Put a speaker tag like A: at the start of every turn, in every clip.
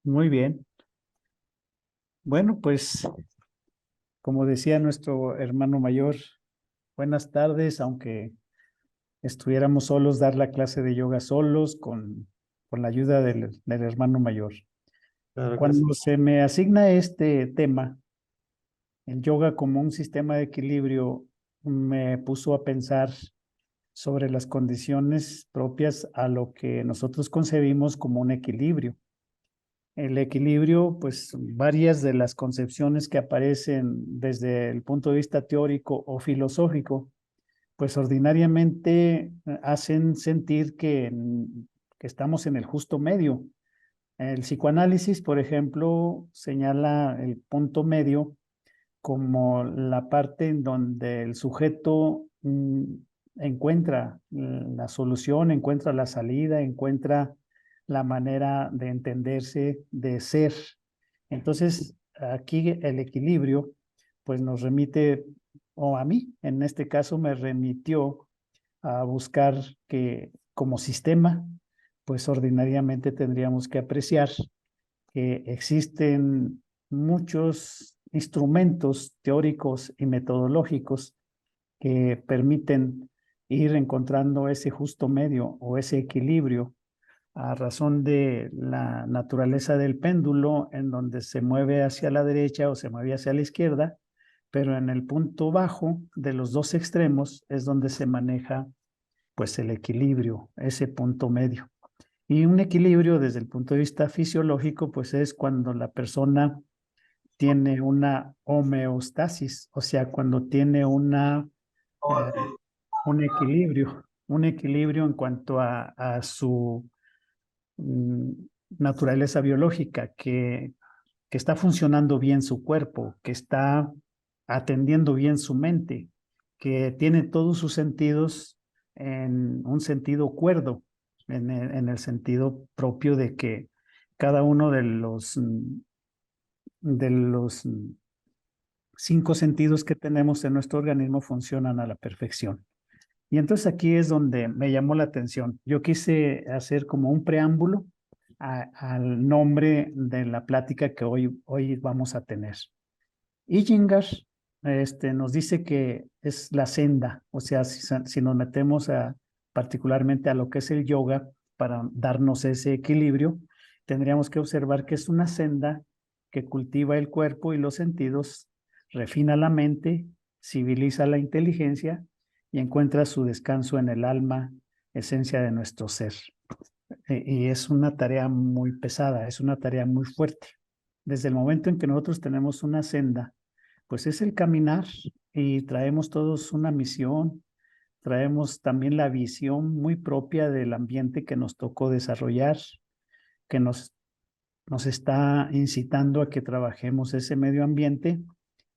A: Muy bien. Bueno, pues como decía nuestro hermano mayor, buenas tardes, aunque estuviéramos solos, dar la clase de yoga solos con la ayuda del hermano mayor.
B: Claro que sí.
A: Cuando se me asigna este tema, el yoga como un sistema de equilibrio, me puso a pensar sobre las condiciones propias a lo que nosotros concebimos como un equilibrio. El equilibrio, pues varias de las concepciones que aparecen desde el punto de vista teórico o filosófico, pues ordinariamente hacen sentir que estamos en el justo medio. El psicoanálisis, por ejemplo, señala el punto medio como la parte en donde el sujeto encuentra la solución, encuentra la salida, encuentra la manera de entenderse, de ser. Entonces, aquí el equilibrio, pues nos remite, o a mí, en este caso, me remitió a buscar que como sistema, pues ordinariamente tendríamos que apreciar que existen muchos instrumentos teóricos y metodológicos que permiten ir encontrando ese justo medio o ese equilibrio a razón de la naturaleza del péndulo, en donde se mueve hacia la derecha o se mueve hacia la izquierda, pero en el punto bajo de los dos extremos es donde se maneja pues el equilibrio, ese punto medio. Y un equilibrio desde el punto de vista fisiológico, pues es cuando la persona tiene una homeostasis, o sea, cuando tiene eh, un equilibrio en cuanto a su mm, naturaleza biológica, que está funcionando bien su cuerpo, que está atendiendo bien su mente, que tiene todos sus sentidos en un sentido cuerdo, en el sentido propio de que cada uno de los cinco sentidos que tenemos en nuestro organismo funcionan a la perfección. Y entonces aquí es donde me llamó la atención. Yo quise hacer como un preámbulo al nombre de la plática que hoy vamos a tener. Iyengar nos dice que es la senda, o sea, si nos metemos particularmente a lo que es el yoga para darnos ese equilibrio, tendríamos que observar que es una senda que cultiva el cuerpo y los sentidos, refina la mente, civiliza la inteligencia y encuentra su descanso en el alma, esencia de nuestro ser. Y es una tarea muy pesada, es una tarea muy fuerte. Desde el momento en que nosotros tenemos una senda, pues es el caminar y traemos todos una misión, traemos también la visión muy propia del ambiente que nos tocó desarrollar, que nos está incitando a que trabajemos ese medio ambiente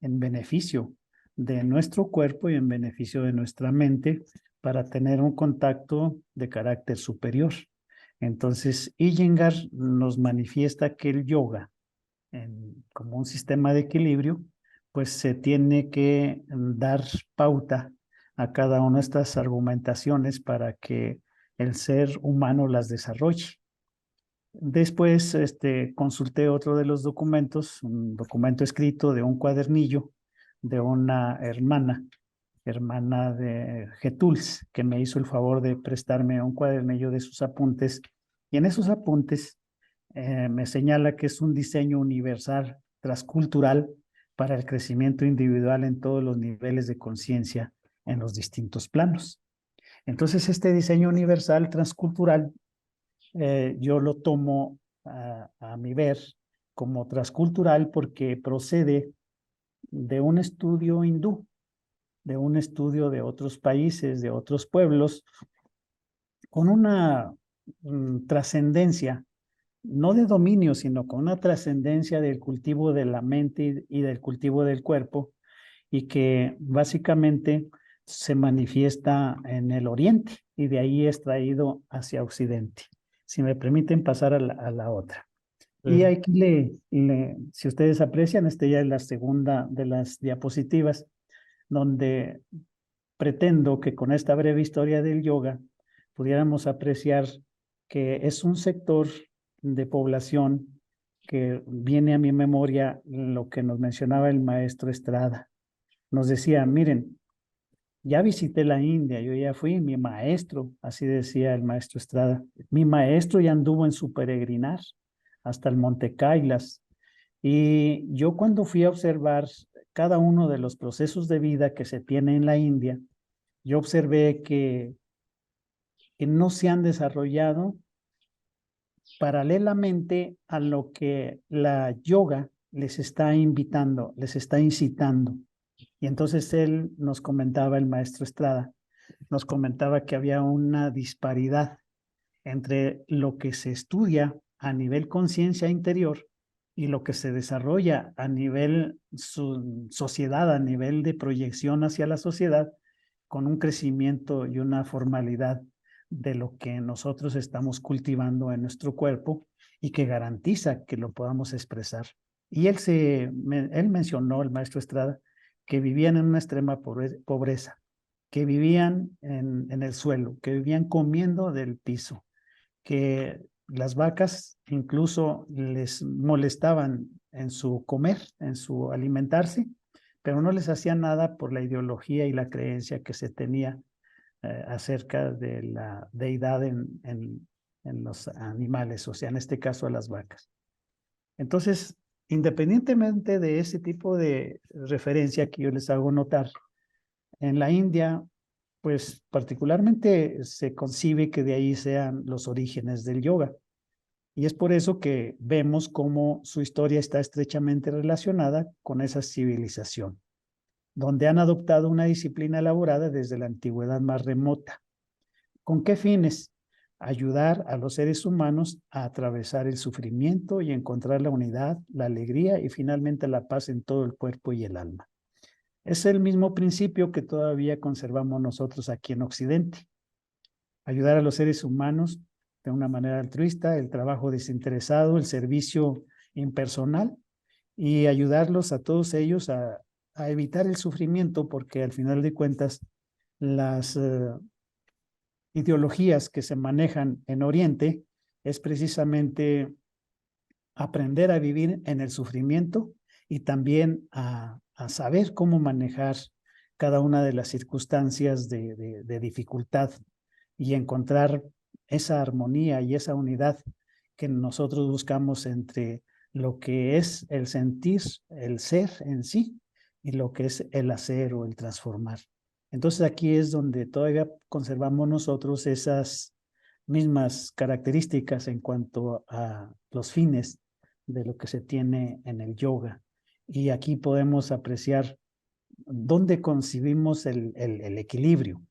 A: en beneficio de nuestro cuerpo y en beneficio de nuestra mente para tener un contacto de carácter superior. Entonces, Iyengar nos manifiesta que el yoga, como un sistema de equilibrio, pues se tiene que dar pauta a cada una de estas argumentaciones para que el ser humano las desarrolle. Después consulté otro de los documentos, un documento escrito de un cuadernillo de una hermana de Getuls, que me hizo el favor de prestarme un cuadernillo de sus apuntes. Y en esos apuntes me señala que es un diseño universal, transcultural, para el crecimiento individual en todos los niveles de conciencia en los distintos planos. Entonces, este diseño universal transcultural yo lo tomo a mi ver como transcultural porque procede de un estudio hindú, de un estudio de otros países, de otros pueblos, con una trascendencia, no de dominio, sino con una trascendencia del cultivo de la mente y del cultivo del cuerpo, y que básicamente se manifiesta en el oriente y de ahí es traído hacia occidente. Si me permiten pasar a la otra. Y
B: Claro.
A: aquí si ustedes aprecian, ya es la segunda de las diapositivas, donde pretendo que con esta breve historia del yoga pudiéramos apreciar que es un sector de población que viene a mi memoria lo que nos mencionaba el maestro Estrada. Nos decía, miren, ya visité la India, yo ya fui, mi maestro, así decía el maestro Estrada, mi maestro ya anduvo en su peregrinar hasta el Monte Kailas. Y yo cuando fui a observar cada uno de los procesos de vida que se tiene en la India, yo observé que no se han desarrollado paralelamente a lo que la yoga les está invitando, les está incitando. Y entonces él nos comentaba, el maestro Estrada, nos comentaba que había una disparidad entre lo que se estudia a nivel conciencia interior y lo que se desarrolla a nivel sociedad, a nivel de proyección hacia la sociedad, con un crecimiento y una formalidad de lo que nosotros estamos cultivando en nuestro cuerpo y que garantiza que lo podamos expresar. Y él mencionó, el maestro Estrada, que vivían en una extrema pobreza, que vivían en el suelo, que vivían comiendo del piso, que las vacas incluso les molestaban en su comer, en su alimentarse, pero no les hacían nada por la ideología y la creencia que se tenía acerca de la deidad en los animales, o sea, en este caso a las vacas. Entonces, independientemente de ese tipo de referencia que yo les hago notar, en la India, pues particularmente se concibe que de ahí sean los orígenes del yoga. Y es por eso que vemos cómo su historia está estrechamente relacionada con esa civilización, donde han adoptado una disciplina elaborada desde la antigüedad más remota. ¿Con qué fines? Ayudar a los seres humanos a atravesar el sufrimiento y encontrar la unidad, la alegría y finalmente la paz en todo el cuerpo y el alma. Es el mismo principio que todavía conservamos nosotros aquí en Occidente. Ayudar a los seres humanos de una manera altruista, el trabajo desinteresado, el servicio impersonal y ayudarlos a todos ellos a evitar el sufrimiento, porque al final de cuentas las ideologías que se manejan en Oriente es precisamente aprender a vivir en el sufrimiento y también a saber cómo manejar cada una de las circunstancias de dificultad y encontrar esa armonía y esa unidad que nosotros buscamos entre lo que es el sentir, el ser en sí, y lo que es el hacer o el transformar. Entonces aquí es donde todavía conservamos nosotros esas mismas características en cuanto a los fines de lo que se tiene en el yoga. Y aquí podemos apreciar dónde concibimos el equilibrio.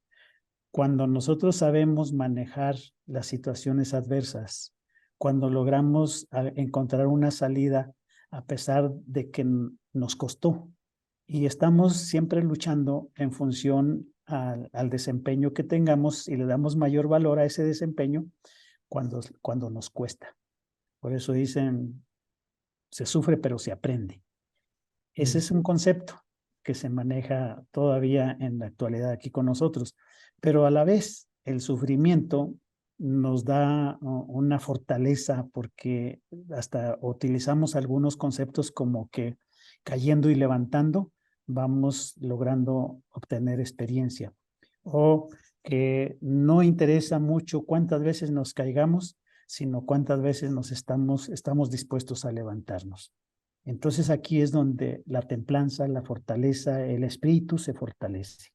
A: Cuando nosotros sabemos manejar las situaciones adversas, cuando logramos encontrar una salida a pesar de que nos costó y estamos siempre luchando en función al desempeño que tengamos y le damos mayor valor a ese desempeño cuando nos cuesta. Por eso dicen, se sufre pero se aprende. Ese es un concepto que se maneja todavía en la actualidad aquí con nosotros, pero a la vez el sufrimiento nos da una fortaleza porque hasta utilizamos algunos conceptos como que cayendo y levantando vamos logrando obtener experiencia o que no interesa mucho cuántas veces nos caigamos, sino cuántas veces estamos dispuestos a levantarnos. Entonces aquí es donde la templanza, la fortaleza, el espíritu se fortalece.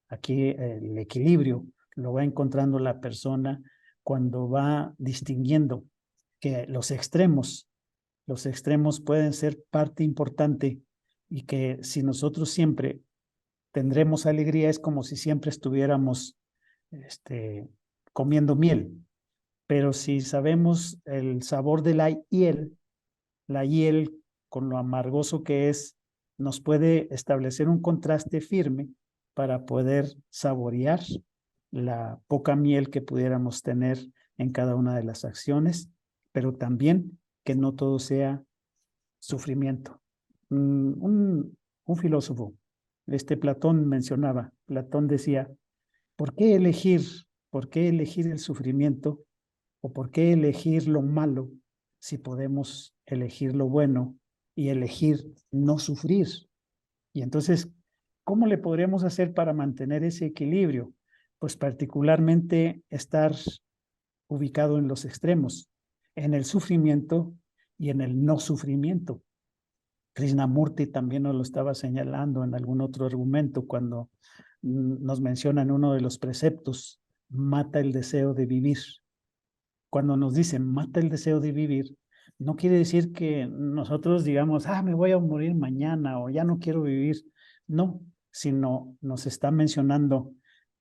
A: Aquí el equilibrio lo va encontrando la persona cuando va distinguiendo que los extremos pueden ser parte importante y que si nosotros siempre tendremos alegría es como si siempre estuviéramos comiendo miel. Pero si sabemos el sabor de la hiel con lo amargoso que es, nos puede establecer un contraste firme para poder saborear la poca miel que pudiéramos tener en cada una de las acciones, pero también que no todo sea sufrimiento. Un filósofo, Platón mencionaba, Platón decía, ¿por qué elegir? ¿Por qué elegir el sufrimiento? ¿O por qué elegir lo malo si podemos elegir lo bueno y elegir no sufrir. Y entonces, ¿cómo le podríamos hacer para mantener ese equilibrio? Pues particularmente estar ubicado en los extremos, en el sufrimiento y en el no sufrimiento. Krishnamurti también nos lo estaba señalando en algún otro argumento cuando nos menciona en uno de los preceptos, mata el deseo de vivir. Cuando nos dicen mata el deseo de vivir, no quiere decir que nosotros digamos, me voy a morir mañana o ya no quiero vivir. No, sino nos está mencionando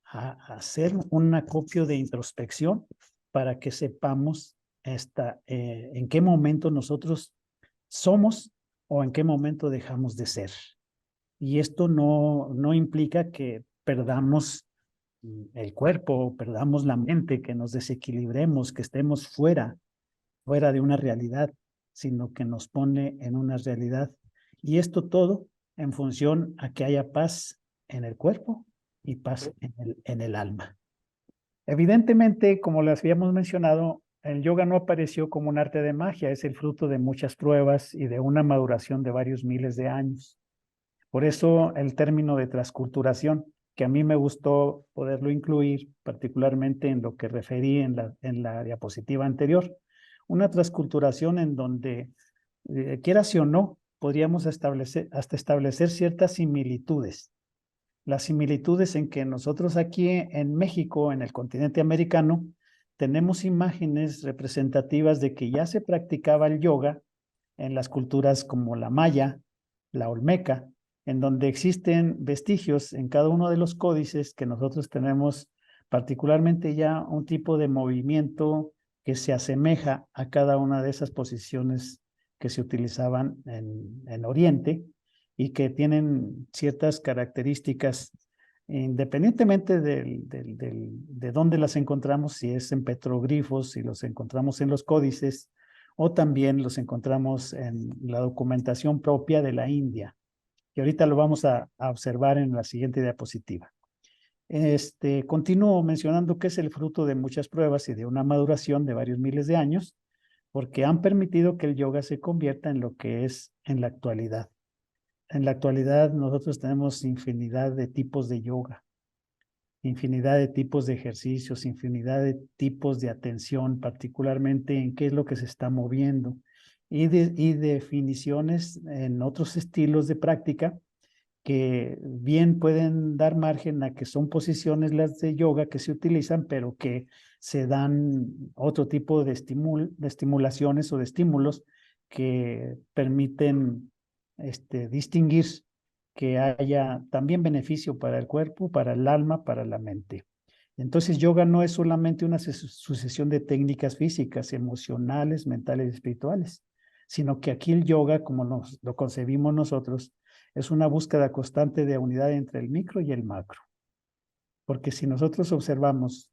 A: a hacer un acopio de introspección para que sepamos en qué momento nosotros somos o en qué momento dejamos de ser. Y esto no implica que perdamos el cuerpo, perdamos la mente, que nos desequilibremos, que estemos fuera de una realidad, sino que nos pone en una realidad. Y esto todo en función a que haya paz en el cuerpo y paz en el alma. Evidentemente, como les habíamos mencionado, el yoga no apareció como un arte de magia, es el fruto de muchas pruebas y de una maduración de varios miles de años. Por eso el término de transculturación, que a mí me gustó poderlo incluir, particularmente en lo que referí en la diapositiva anterior, una transculturación en donde, quieras o no, podríamos hasta establecer ciertas similitudes. Las similitudes en que nosotros aquí en México, en el continente americano, tenemos imágenes representativas de que ya se practicaba el yoga en las culturas como la maya, la olmeca, en donde existen vestigios en cada uno de los códices que nosotros tenemos, particularmente ya un tipo de movimiento que se asemeja a cada una de esas posiciones que se utilizaban en Oriente y que tienen ciertas características independientemente de dónde las encontramos, si es en petroglifos, si los encontramos en los códices, o también los encontramos en la documentación propia de la India. Y ahorita lo vamos a observar en la siguiente diapositiva. Continúo mencionando que es el fruto de muchas pruebas y de una maduración de varios miles de años, porque han permitido que el yoga se convierta en lo que es en la actualidad. En la actualidad nosotros tenemos infinidad de tipos de yoga, infinidad de tipos de ejercicios, infinidad de tipos de atención, particularmente en qué es lo que se está moviendo, y definiciones en otros estilos de práctica que bien pueden dar margen a que son posiciones las de yoga que se utilizan, pero que se dan otro tipo de estimulaciones o de estímulos que permiten distinguir que haya también beneficio para el cuerpo, para el alma, para la mente. Entonces, yoga no es solamente una sucesión de técnicas físicas, emocionales, mentales y espirituales, sino que aquí el yoga, como lo concebimos nosotros, es una búsqueda constante de unidad entre el micro y el macro. Porque si nosotros observamos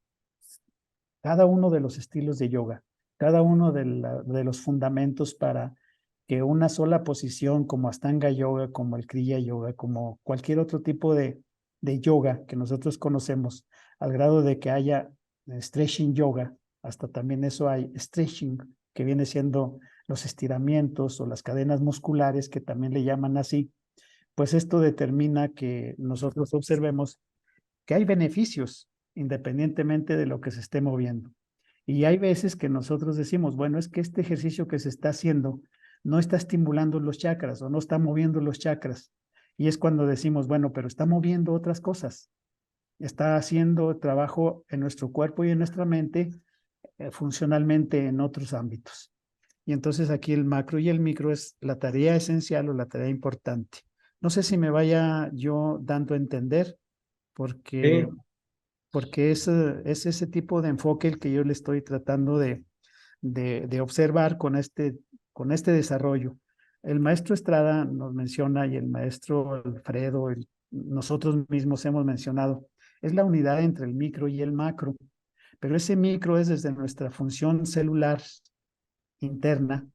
A: cada uno de los estilos de yoga, cada uno de los fundamentos para que una sola posición como Astanga Yoga, como el Kriya Yoga, como cualquier otro tipo de yoga que nosotros conocemos, al grado de que haya stretching yoga, hasta también eso hay stretching, que viene siendo los estiramientos o las cadenas musculares, que también le llaman así, pues esto determina que nosotros observemos que hay beneficios independientemente de lo que se esté moviendo. Y hay veces que nosotros decimos, bueno, es que este ejercicio que se está haciendo no está estimulando los chakras o no está moviendo los chakras. Y es cuando decimos, bueno, pero está moviendo otras cosas. Está haciendo trabajo en nuestro cuerpo y en nuestra mente, funcionalmente en otros ámbitos. Y entonces aquí el macro y el micro es la tarea esencial o la tarea importante. No sé si me vaya yo dando a entender, porque,
B: Sí,
A: porque es ese tipo de enfoque el que yo le estoy tratando de observar con este desarrollo. El maestro Estrada nos menciona y el maestro Alfredo, nosotros mismos hemos mencionado, es la unidad entre el micro y el macro, pero ese micro es desde nuestra función celular interna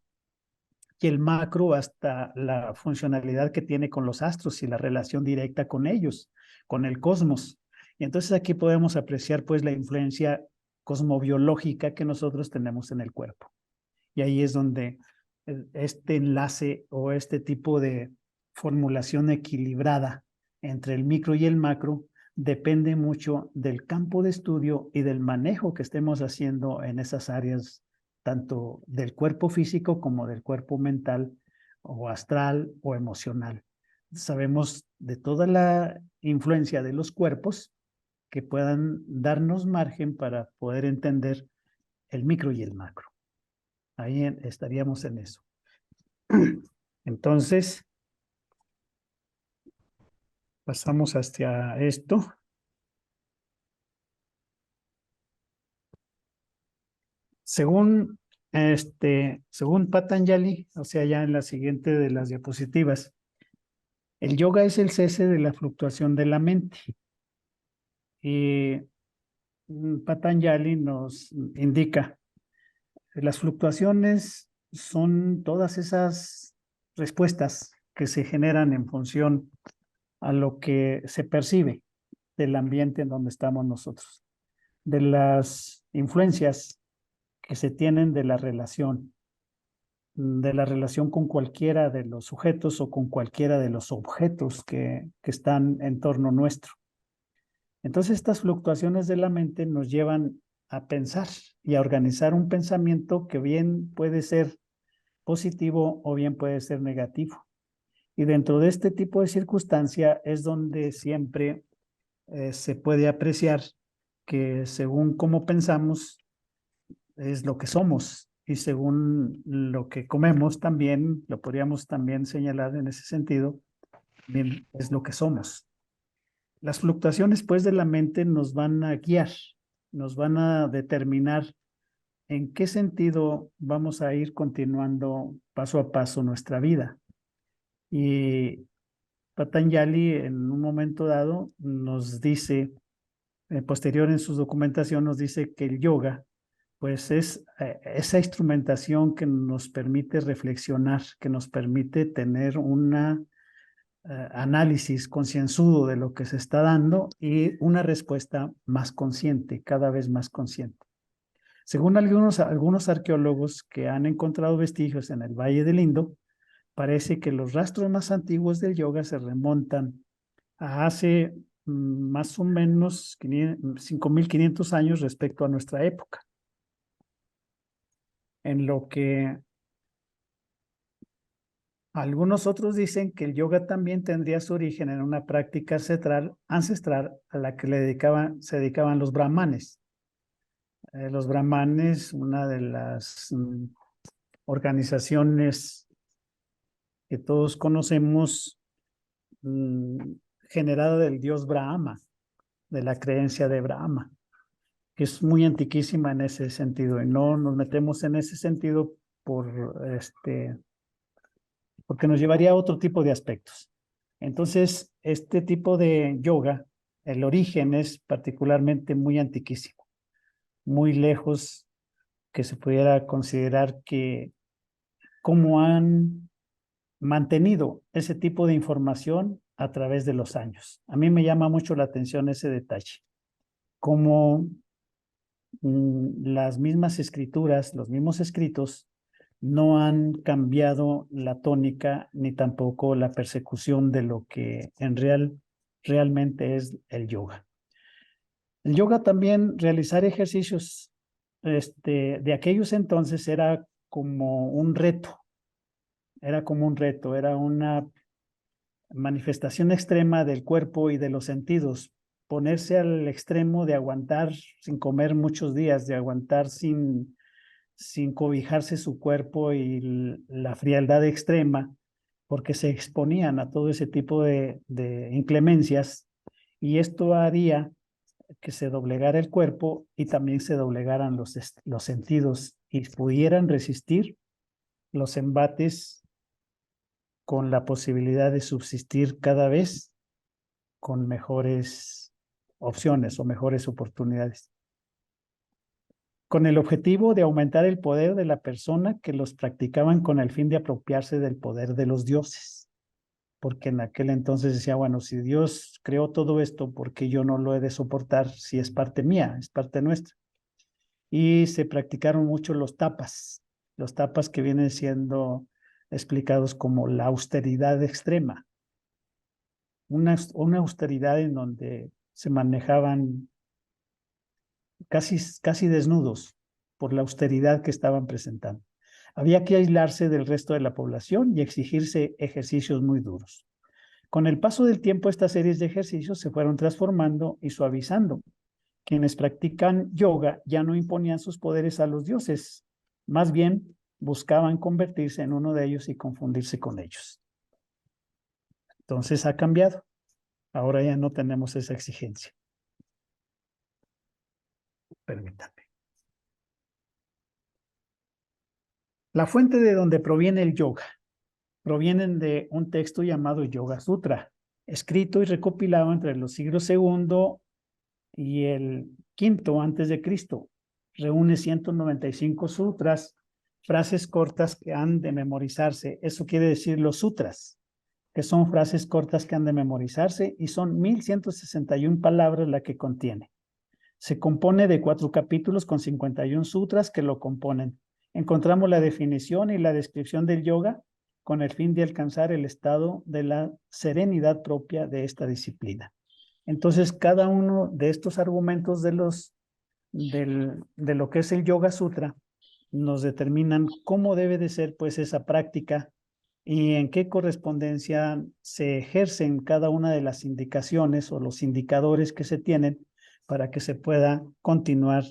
A: y el macro hasta la funcionalidad que tiene con los astros y la relación directa con ellos, con el cosmos. Y entonces aquí podemos apreciar pues la influencia cosmobiológica que nosotros tenemos en el cuerpo. Y ahí es donde este enlace o este tipo de formulación equilibrada entre el micro y el macro depende mucho del campo de estudio y del manejo que estemos haciendo en esas áreas, tanto del cuerpo físico como del cuerpo mental o astral o emocional. Sabemos de toda la influencia de los cuerpos que puedan darnos margen para poder entender el micro y el macro. Ahí estaríamos en eso. Entonces, pasamos hacia esto. Según Patanjali, o sea, ya en la siguiente de las diapositivas, el yoga es el cese de la fluctuación de la mente. Y Patanjali nos indica que las fluctuaciones son todas esas respuestas que se generan en función a lo que se percibe del ambiente en donde estamos nosotros, de las influencias que se tienen de la relación con cualquiera de los sujetos o con cualquiera de los objetos que están en torno nuestro. Entonces, estas fluctuaciones de la mente nos llevan a pensar y a organizar un pensamiento que bien puede ser positivo o bien puede ser negativo. Y dentro de este tipo de circunstancia es donde siempre se puede apreciar que según cómo pensamos es lo que somos y según lo que comemos también, lo podríamos también señalar en ese sentido, bien, es lo que somos. Las fluctuaciones pues de la mente nos van a guiar, nos van a determinar en qué sentido vamos a ir continuando paso a paso nuestra vida. Y Patanjali en un momento dado nos dice, posterior en su documentación nos dice que el yoga pues es esa instrumentación que nos permite reflexionar, que nos permite tener una análisis concienzudo de lo que se está dando y una respuesta más consciente, cada vez más consciente. Según algunos arqueólogos que han encontrado vestigios en el Valle del Indo, parece que los rastros más antiguos del yoga se remontan a hace más o menos 5.500 años respecto a nuestra época, en lo que algunos otros dicen que el yoga también tendría su origen en una práctica ancestral a la que se dedicaban los brahmanes. Los brahmanes, una de las organizaciones que todos conocemos, generada del dios Brahma, de la creencia de Brahma, que es muy antiquísima en ese sentido, y no nos metemos en ese sentido porque nos llevaría a otro tipo de aspectos. Entonces, este tipo de yoga, el origen es particularmente muy antiquísimo, muy lejos que se pudiera considerar que cómo han mantenido ese tipo de información a través de los años. A mí me llama mucho la atención ese detalle, cómo las mismas escrituras, los mismos escritos, no han cambiado la tónica ni tampoco la persecución de lo que realmente es el yoga. El yoga también, realizar ejercicios de aquellos entonces era como un reto, era una manifestación extrema del cuerpo y de los sentidos, ponerse al extremo de aguantar sin comer muchos días, de aguantar sin cobijarse su cuerpo y la frialdad extrema, porque se exponían a todo ese tipo de inclemencias, y esto haría que se doblegara el cuerpo y también se doblegaran los sentidos y pudieran resistir los embates con la posibilidad de subsistir cada vez con mejores opciones o mejores oportunidades, con el objetivo de aumentar el poder de la persona que los practicaban con el fin de apropiarse del poder de los dioses. Porque en aquel entonces decía, bueno, si Dios creó todo esto, ¿por qué yo no lo he de soportar si es parte mía, es parte nuestra? Y se practicaron mucho los tapas. los tapas que vienen siendo explicados como la austeridad extrema, una austeridad en donde se manejaban casi desnudos por la austeridad que estaban presentando. Había que aislarse del resto de la población y exigirse ejercicios muy duros. Con el paso del tiempo, estas series de ejercicios se fueron transformando y suavizando. Quienes practican yoga ya no imponían sus poderes a los dioses, más bien buscaban convertirse en uno de ellos y confundirse con ellos. Entonces ha cambiado. Ahora ya no tenemos esa exigencia. Permítanme. La fuente de donde proviene el yoga provienen de un texto llamado Yoga Sutra, escrito y recopilado entre los siglos segundo y el quinto antes de Cristo. Reúne 195 sutras, frases cortas que han de memorizarse. Eso quiere decir los sutras, que son frases cortas que han de memorizarse y son 1161 palabras la que contiene. Se compone de 4 capítulos con 51 sutras que lo componen. Encontramos la definición y la descripción del yoga con el fin de alcanzar el estado de la serenidad propia de esta disciplina. Entonces, cada uno de estos argumentos de lo que es el Yoga Sutra nos determinan cómo debe de ser pues esa práctica y en qué correspondencia se ejercen cada una de las indicaciones o los indicadores que se tienen para que se pueda continuar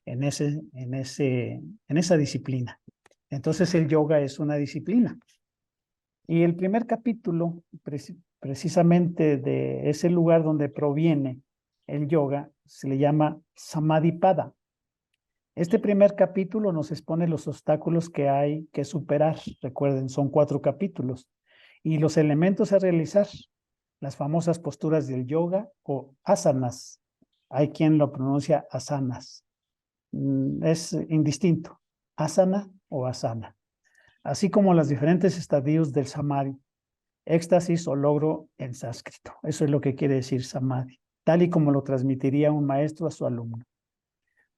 A: en esa disciplina. Entonces el yoga es una disciplina. Y el primer capítulo, precisamente de ese lugar donde proviene el yoga, se le llama Samadhipada. Este primer capítulo nos expone los obstáculos que hay que superar. Recuerden, son 4 capítulos. Y los elementos a realizar, las famosas posturas del yoga o asanas. Hay quien lo pronuncia asanas. Es indistinto, asana o asana. Así como los diferentes estadios del samadhi, éxtasis o logro en sánscrito. Eso es lo que quiere decir samadhi, tal y como lo transmitiría un maestro a su alumno.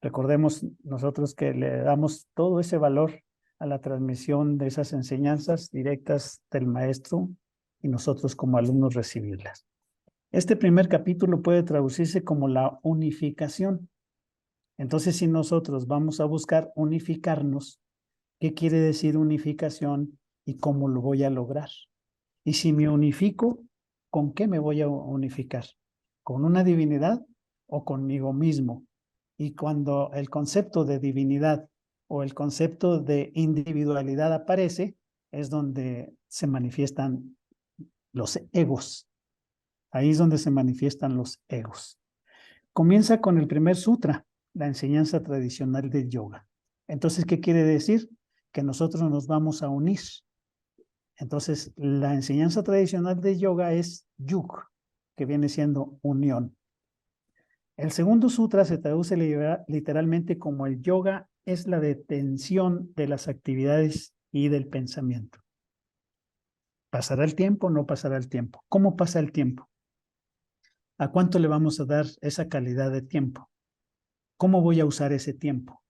A: Recordemos nosotros que le damos todo ese valor a la transmisión de esas enseñanzas directas del maestro y nosotros como alumnos recibirlas. Este primer capítulo puede traducirse como la unificación. Entonces, si nosotros vamos a buscar unificarnos, ¿qué quiere decir unificación y cómo lo voy a lograr? Y si me unifico, ¿con qué me voy a unificar? ¿Con una divinidad o conmigo mismo? Y cuando el concepto de divinidad o el concepto de individualidad aparece, es donde se manifiestan los egos. Ahí es donde se manifiestan los egos. Comienza con el primer sutra, la enseñanza tradicional del yoga. Entonces, ¿qué quiere decir? Que nosotros nos vamos a unir. Entonces, la enseñanza tradicional de yoga es yug, que viene siendo unión. El segundo sutra se traduce literalmente como el yoga es la detención de las actividades y del pensamiento. ¿Pasará el tiempo o no pasará el tiempo? ¿Cómo pasa el tiempo? ¿A cuánto le vamos a dar esa calidad de tiempo? ¿Cómo voy a usar ese tiempo?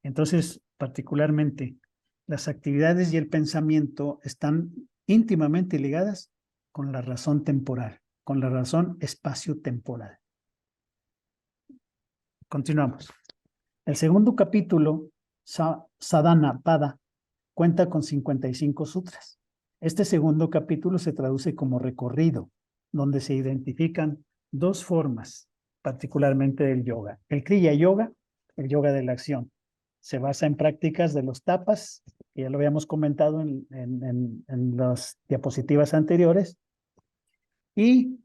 A: Entonces, particularmente, las actividades y el pensamiento están íntimamente ligadas con la razón temporal, con la razón espacio-temporal. Continuamos. El segundo capítulo, Sadhana Pada, cuenta con 55 sutras. Este segundo capítulo se traduce como recorrido, donde se identifican 2 formas, particularmente del yoga. El Kriya Yoga, el yoga de la acción. Se basa en prácticas de los tapas, que ya lo habíamos comentado en las diapositivas anteriores, y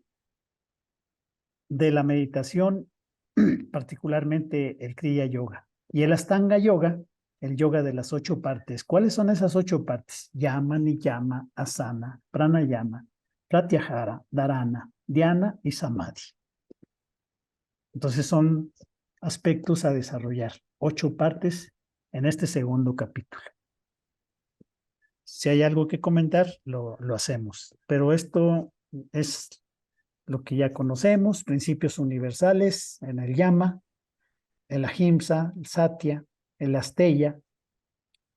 A: de la meditación, particularmente el Kriya Yoga. Y el Astanga Yoga, el yoga de las 8 partes. ¿Cuáles son esas 8 partes? Yama, Niyama, Asana, Pranayama, Pratyahara, Dharana, Dhyana y Samadhi. Entonces son aspectos a desarrollar. 8 partes en este segundo capítulo. Si hay algo que comentar, lo hacemos. Pero esto es lo que ya conocemos, principios universales en el Yama, el Ahimsa, el Satya, el Asteya,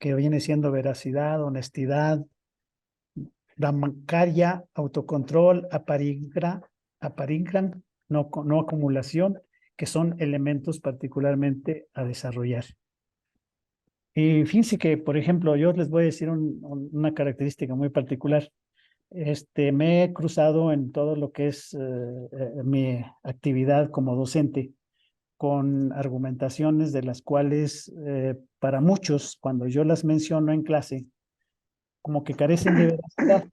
A: que viene siendo veracidad, honestidad, Brahmacharya, autocontrol, aparingran, no acumulación, que son elementos particularmente a desarrollar. Y fíjense que, por ejemplo, yo les voy a decir una característica muy particular. Me he cruzado en todo lo que es mi actividad como docente con argumentaciones de las cuales para muchos, cuando yo las menciono en clase, como que carecen de veracidad,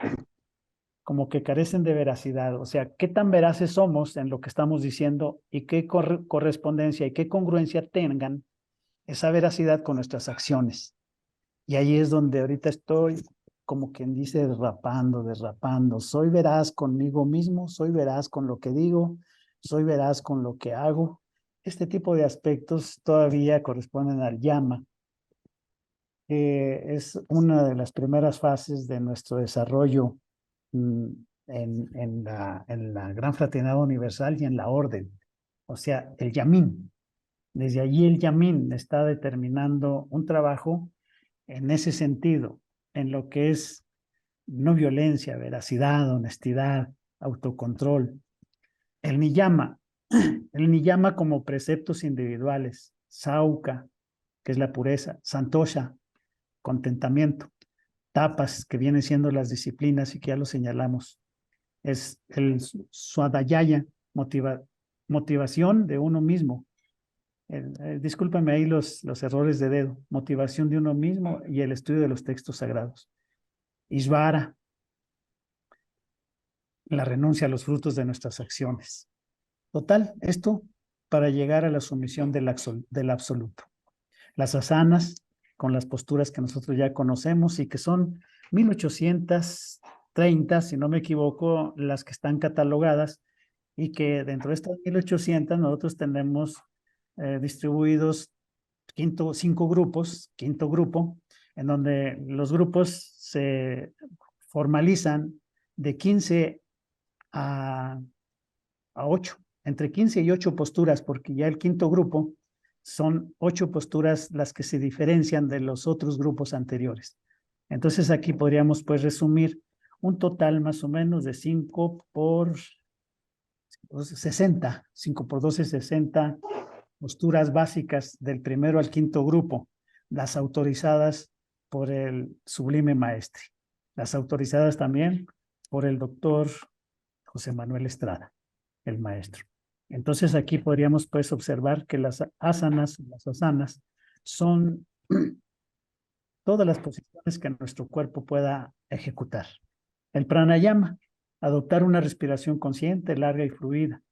A: como que carecen de veracidad. O sea, ¿qué tan veraces somos en lo que estamos diciendo y qué correspondencia y qué congruencia tengan esa veracidad con nuestras acciones? Y ahí es donde ahorita estoy, como quien dice, derrapando. Soy veraz conmigo mismo, soy veraz con lo que digo, soy veraz con lo que hago. Este tipo de aspectos todavía corresponden al llama. Es una de las primeras fases de nuestro desarrollo mm, en la Gran Fraternidad Universal y en la Orden. O sea, el yamín. Desde allí el yamín está determinando un trabajo en ese sentido, en lo que es no violencia, veracidad, honestidad, autocontrol. El niyama, el niyama como preceptos individuales, sauka, que es la pureza, santosha, contentamiento, tapas, que vienen siendo las disciplinas y que ya lo señalamos, es el swadhyaya, motivación de uno mismo. Discúlpame ahí los errores de dedo, motivación de uno mismo y el estudio de los textos sagrados. Ishvara, la renuncia a los frutos de nuestras acciones. Total, esto para llegar a la sumisión del absoluto. Las asanas, con las posturas que nosotros ya conocemos y que son 1830, si no me equivoco, las que están catalogadas y que dentro de estas 1800 nosotros tenemos distribuidos cinco grupos, quinto grupo, en donde los grupos se formalizan de 15 a 8, entre 15 y 8 posturas, porque ya el quinto grupo son 8 posturas las que se diferencian de los otros grupos anteriores. Entonces aquí podríamos pues resumir un total más o menos de 5 por 60, 5 por 12, 60 posturas básicas del primero al quinto grupo, las autorizadas por el Sublime Maestre, las autorizadas también por el doctor José Manuel Estrada, el maestro. Entonces aquí podríamos pues observar que las asanas son todas las posiciones que nuestro cuerpo pueda ejecutar. El pranayama, adoptar una respiración consciente, larga y fluida.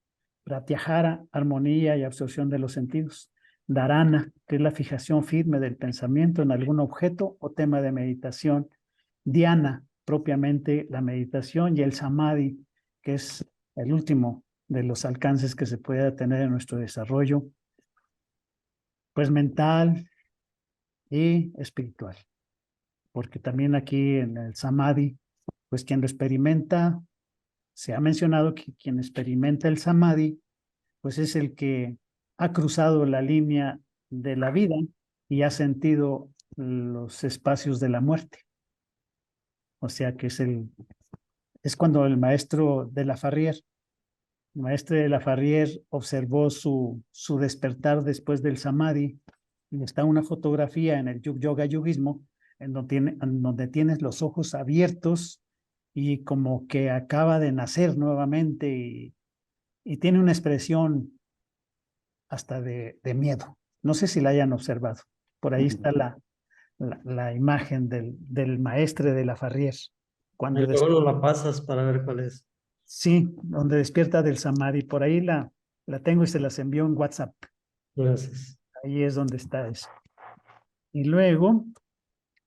A: Pratyahara, armonía y absorción de los sentidos. Dharana, que es la fijación firme del pensamiento en algún objeto o tema de meditación. Dhyana, propiamente la meditación, y el samadhi, que es el último de los alcances que se puede tener en nuestro desarrollo, pues mental y espiritual. Porque también aquí en el samadhi, pues quien lo experimenta, se ha mencionado que quien experimenta el samadhi, pues es el que ha cruzado la línea de la vida y ha sentido los espacios de la muerte. O sea que es cuando el maestro de la Farrier, el maestro de la Farrier observó su despertar después del samadhi, y está una fotografía en el yoga yogismo en donde tienes los ojos abiertos y como que acaba de nacer nuevamente y tiene una expresión hasta de miedo. No sé si la hayan observado. Por ahí está la imagen del maestre de la Farrier.
B: Ahí
A: Cuando
B: luego no la pasas para ver cuál es.
A: sí, donde despierta del samadhi. Por ahí la tengo y se las envió en WhatsApp.
B: Gracias.
A: Ahí es donde está eso. Y luego,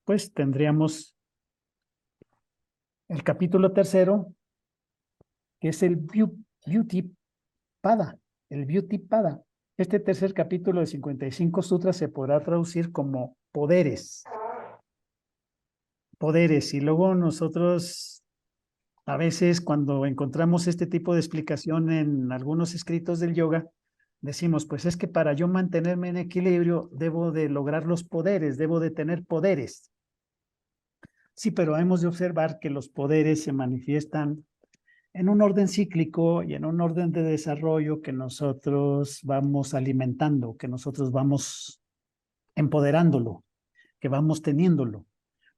A: pues tendríamos el capítulo tercero, que es el Beauty Pada. El Beauty Pada. Este tercer capítulo de 55 sutras se podrá traducir como poderes. Poderes. Y luego nosotros, a veces cuando encontramos este tipo de explicación en algunos escritos del yoga, decimos, pues es que para yo mantenerme en equilibrio debo de lograr los poderes, debo de tener poderes. Sí, pero hemos de observar que los poderes se manifiestan en un orden cíclico y en un orden de desarrollo que nosotros vamos alimentando, que nosotros vamos empoderándolo, que vamos teniéndolo.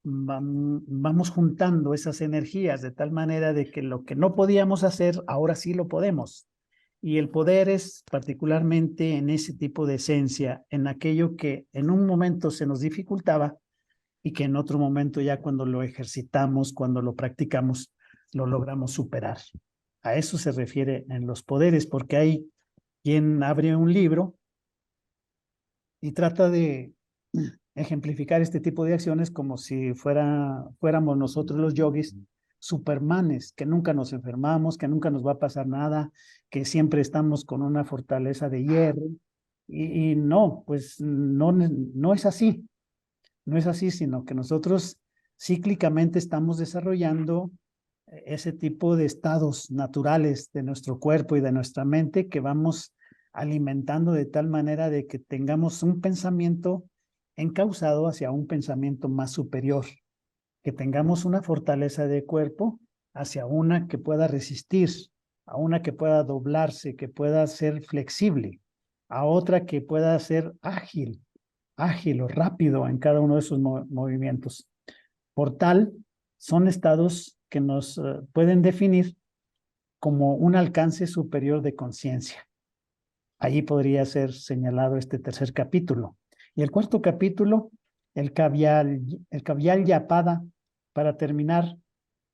A: Vamos juntando esas energías de tal manera de que lo que no podíamos hacer, ahora sí lo podemos. Y el poder es particularmente en ese tipo de esencia, en aquello que en un momento se nos dificultaba y que en otro momento ya cuando lo ejercitamos, cuando lo practicamos, lo logramos superar. A eso se refiere en los poderes, porque hay quien abre un libro y trata de ejemplificar este tipo de acciones como si fuéramos nosotros los yogis supermanes, que nunca nos enfermamos, que nunca nos va a pasar nada, que siempre estamos con una fortaleza de hierro. Y no, pues no es así. No es así, sino que nosotros cíclicamente estamos desarrollando ese tipo de estados naturales de nuestro cuerpo y de nuestra mente que vamos alimentando de tal manera de que tengamos un pensamiento encauzado hacia un pensamiento más superior, que tengamos una fortaleza de cuerpo hacia una que pueda resistir, a una que pueda doblarse, que pueda ser flexible, a otra que pueda ser ágil o rápido en cada uno de sus movimientos. Por tal, son estados que nos pueden definir como un alcance superior de conciencia. Allí podría ser señalado este tercer capítulo. Y el cuarto capítulo, el Kavyal Yapada, para terminar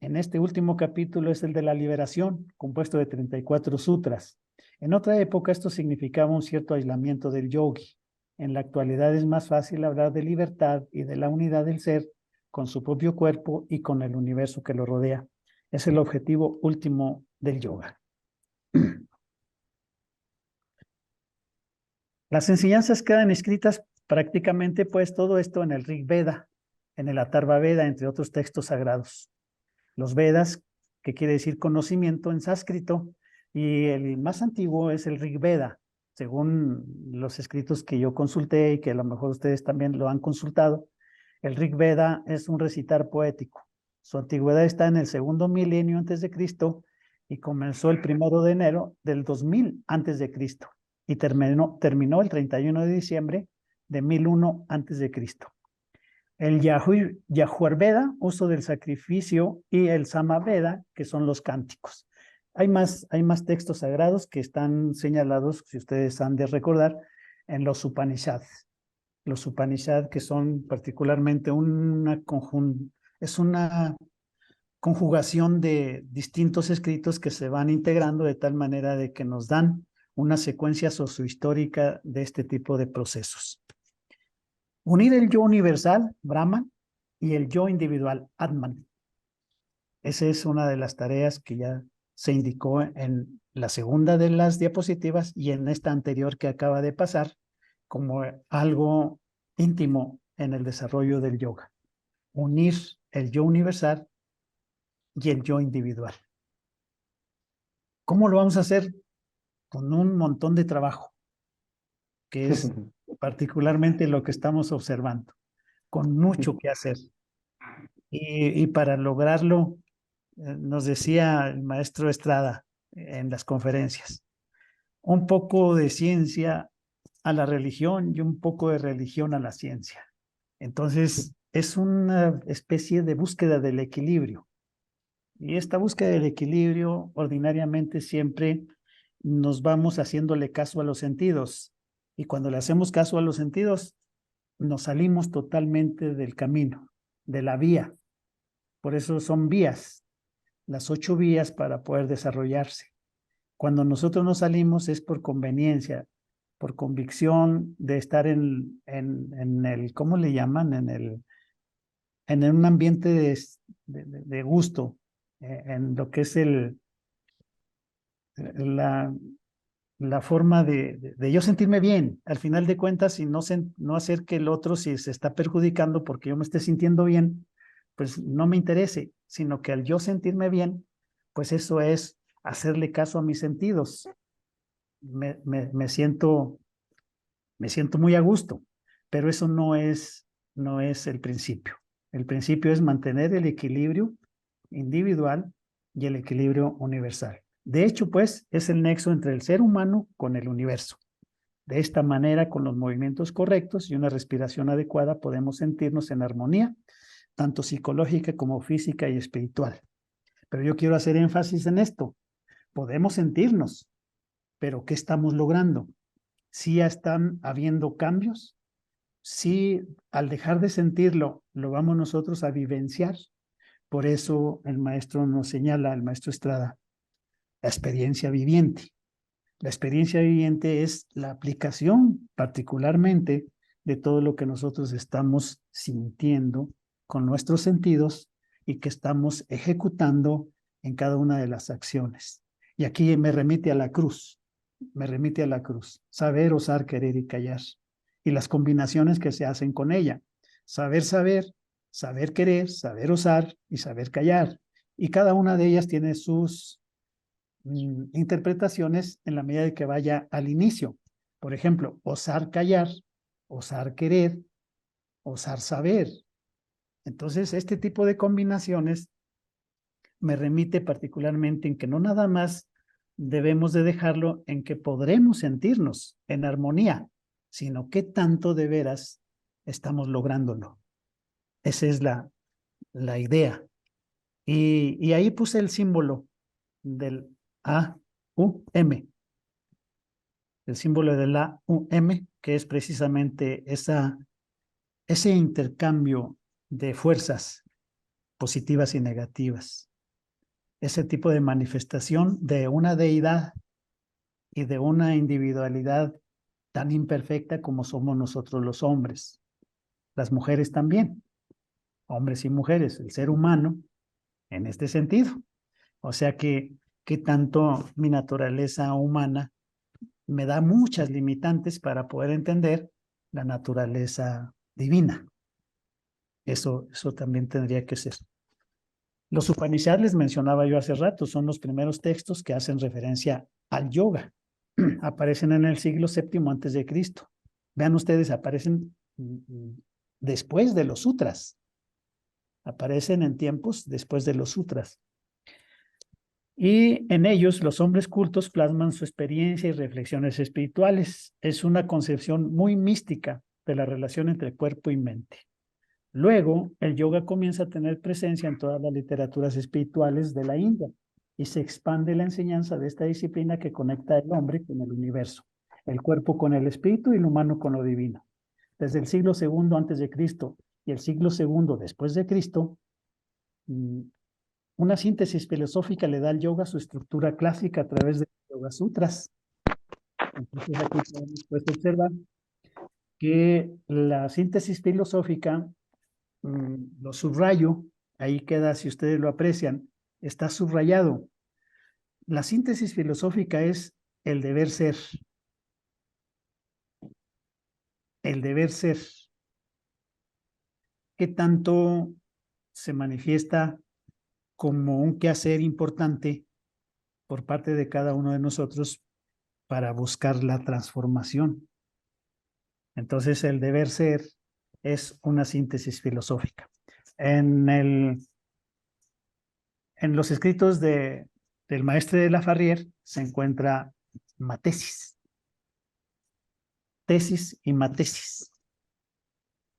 A: en este último capítulo, es el de la liberación, compuesto de 34 sutras. En otra época esto significaba un cierto aislamiento del yogi. En la actualidad es más fácil hablar de libertad y de la unidad del ser con su propio cuerpo y con el universo que lo rodea. Es el objetivo último del yoga. Las enseñanzas quedan escritas prácticamente pues todo esto en el Rig Veda, en el Atharva Veda, entre otros textos sagrados. Los Vedas, que quiere decir conocimiento en sánscrito, y el más antiguo es el Rig Veda, según los escritos que yo consulté y que a lo mejor ustedes también lo han consultado. El Rig Veda es un recitar poético. Su antigüedad está en el segundo milenio antes de Cristo y comenzó el 1 de enero del 2000 antes de Cristo y terminó el 31 de diciembre de 1001 antes de Cristo. El Yajurveda, uso del sacrificio, y el Samaveda, que son los cánticos. Hay más textos sagrados que están señalados, si ustedes han de recordar, en los Upanishads. Los Upanishads, que son particularmente una conjugación de distintos escritos que se van integrando de tal manera de que nos dan una secuencia sociohistórica de este tipo de procesos. Unir el yo universal, Brahman, y el yo individual, Atman. Esa es una de las tareas que ya se indicó en la segunda de las diapositivas y en esta anterior que acaba de pasar como algo íntimo en el desarrollo del yoga. Unir el yo universal y el yo individual. ¿Cómo lo vamos a hacer? Con un montón de trabajo, que es particularmente lo que estamos observando, con mucho que hacer. Y para lograrlo, nos decía el maestro Estrada en las conferencias, un poco de ciencia a la religión y un poco de religión a la ciencia. Entonces, es una especie de búsqueda del equilibrio. Y esta búsqueda del equilibrio, ordinariamente siempre nos vamos haciéndole caso a los sentidos. Y cuando le hacemos caso a los sentidos, nos salimos totalmente del camino, de la vía. Por eso son vías, las 8 vías para poder desarrollarse. Cuando nosotros nos salimos es por conveniencia, por convicción de estar en el, ¿cómo le llaman? En un ambiente de gusto, en lo que es la forma de yo sentirme bien, al final de cuentas, y no hacer que el otro, si se está perjudicando porque yo me esté sintiendo bien, pues no me interese, sino que al yo sentirme bien, pues eso es hacerle caso a mis sentidos. me siento muy a gusto, pero eso no es el principio. El principio es mantener el equilibrio individual y el equilibrio universal. De hecho, pues, es el nexo entre el ser humano con el universo. De esta manera, con los movimientos correctos y una respiración adecuada, podemos sentirnos en armonía, tanto psicológica como física y espiritual. Pero yo quiero hacer énfasis en esto. Podemos sentirnos, pero ¿qué estamos logrando? ¿Sí ya están habiendo cambios? ¿Sí, al dejar de sentirlo, lo vamos nosotros a vivenciar? Por eso el maestro nos señala, el maestro Estrada, la experiencia viviente. La experiencia viviente es la aplicación particularmente de todo lo que nosotros estamos sintiendo con nuestros sentidos y que estamos ejecutando en cada una de las acciones. Y aquí me remite a la cruz, saber, osar, querer y callar. Y las combinaciones que se hacen con ella. Saber, saber querer, saber osar y saber callar. Y cada una de ellas tiene sus interpretaciones en la medida de que vaya al inicio. Por ejemplo, osar callar, osar querer, osar saber. Entonces, este tipo de combinaciones me remite particularmente en que no nada más debemos de dejarlo en que podremos sentirnos en armonía, sino que tanto de veras estamos lográndolo. Esa es la idea. Y ahí puse el símbolo del AUM, el símbolo de la UM, que es precisamente ese intercambio de fuerzas positivas y negativas, ese tipo de manifestación de una deidad y de una individualidad tan imperfecta como somos nosotros los hombres, las mujeres también, hombres y mujeres, el ser humano en este sentido. O sea que tanto mi naturaleza humana me da muchas limitantes para poder entender la naturaleza divina. Eso también tendría que ser. Los Upanishads, les mencionaba yo hace rato, son los primeros textos que hacen referencia al yoga. Aparecen en el siglo VII antes de Cristo. Vean ustedes, aparecen después de los sutras. Aparecen en tiempos después de los sutras. Y en ellos los hombres cultos plasman su experiencia y reflexiones espirituales. Es una concepción muy mística de la relación entre cuerpo y mente. Luego, el yoga comienza a tener presencia en todas las literaturas espirituales de la India y se expande la enseñanza de esta disciplina que conecta al hombre con el universo, el cuerpo con el espíritu y el humano con lo divino. Desde el siglo II antes de Cristo y el siglo II después de Cristo, una síntesis filosófica le da al yoga su estructura clásica a través de los Yoga Sutras. Entonces aquí podemos observar que la síntesis filosófica, lo subrayo, ahí queda, si ustedes lo aprecian, está subrayado. La síntesis filosófica es el deber ser. El deber ser. ¿Qué tanto se manifiesta como un quehacer importante por parte de cada uno de nosotros para buscar la transformación? Entonces, el deber ser es una síntesis filosófica. En los escritos del maestre de Lafarrière se encuentra matesis, tesis y matesis.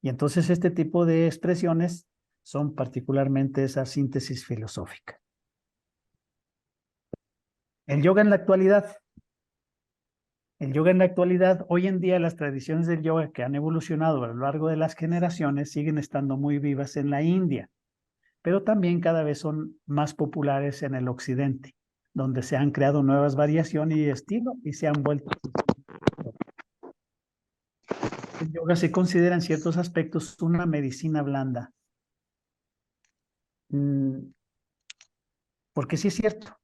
A: Y entonces este tipo de expresiones son particularmente esa síntesis filosófica. El yoga en la actualidad. El yoga en la actualidad, hoy en día las tradiciones del yoga que han evolucionado a lo largo de las generaciones siguen estando muy vivas en la India, pero también cada vez son más populares en el occidente, donde se han creado nuevas variaciones y estilo y se han vuelto. El yoga se considera en ciertos aspectos una medicina blanda. Porque sí es cierto,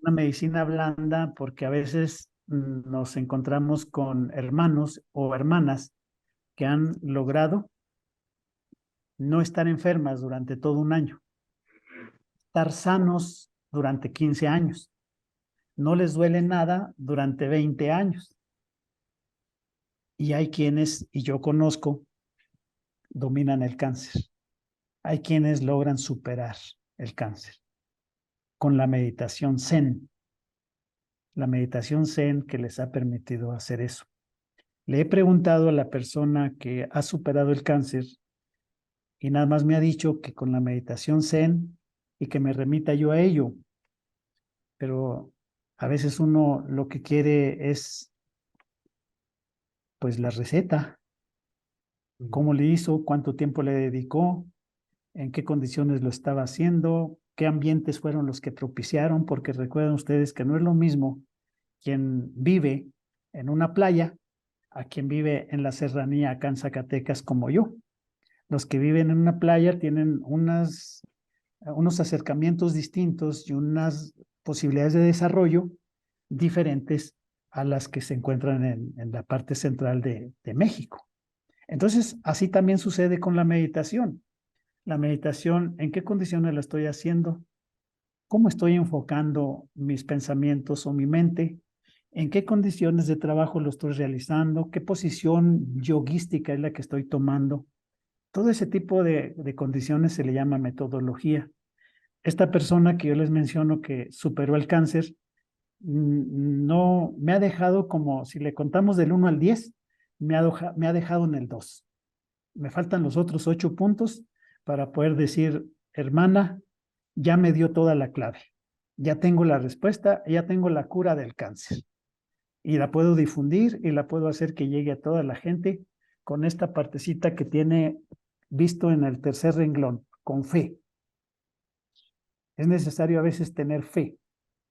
A: una medicina blanda porque a veces nos encontramos con hermanos o hermanas que han logrado no estar enfermas durante todo un año, estar sanos durante 15 años. no les duele nada durante 20 años. Y hay quienes, y yo conozco, dominan el cáncer. Hay quienes logran superar el cáncer con la meditación Zen. La meditación Zen que les ha permitido hacer eso. Le he preguntado a la persona que ha superado el cáncer y nada más me ha dicho que con la meditación Zen y que me remita yo a ello. Pero a veces uno lo que quiere es, pues, la receta. ¿Cómo le hizo? ¿Cuánto tiempo le dedicó? ¿En qué condiciones lo estaba haciendo? ¿Qué ambientes fueron los que propiciaron? Porque recuerden ustedes que no es lo mismo quien vive en una playa a quien vive en la serranía acá en Zacatecas como yo. Los que viven en una playa tienen unos acercamientos distintos y unas posibilidades de desarrollo diferentes a las que se encuentran en la parte central de México. Entonces, así también sucede con la meditación. La meditación, ¿en qué condiciones la estoy haciendo? ¿Cómo estoy enfocando mis pensamientos o mi mente? ¿En qué condiciones de trabajo lo estoy realizando? ¿Qué posición yoguística es la que estoy tomando? Todo ese tipo de condiciones se le llama metodología. Esta persona que yo les menciono que superó el cáncer, no me ha dejado como, si le contamos del 1 al 10, me ha dejado en el 2. Me faltan los otros 8 puntos para poder decir, hermana, ya me dio toda la clave. Ya tengo la respuesta, ya tengo la cura del cáncer. Y la puedo difundir y la puedo hacer que llegue a toda la gente con esta partecita que tiene visto en el tercer renglón, con fe. Es necesario a veces tener fe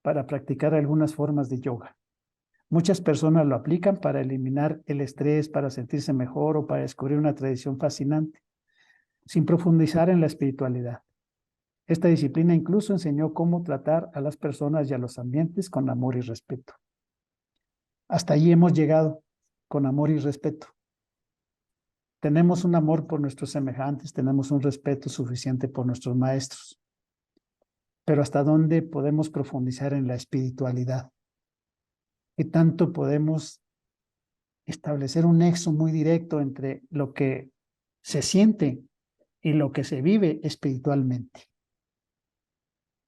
A: para practicar algunas formas de yoga. Muchas personas lo aplican para eliminar el estrés, para sentirse mejor o para descubrir una tradición fascinante, sin profundizar en la espiritualidad. Esta disciplina incluso enseñó cómo tratar a las personas y a los ambientes con amor y respeto. Hasta allí hemos llegado, con amor y respeto. Tenemos un amor por nuestros semejantes, tenemos un respeto suficiente por nuestros maestros. Pero ¿hasta dónde podemos profundizar en la espiritualidad? ¿Qué tanto podemos establecer un nexo muy directo entre lo que se siente y lo que se vive espiritualmente?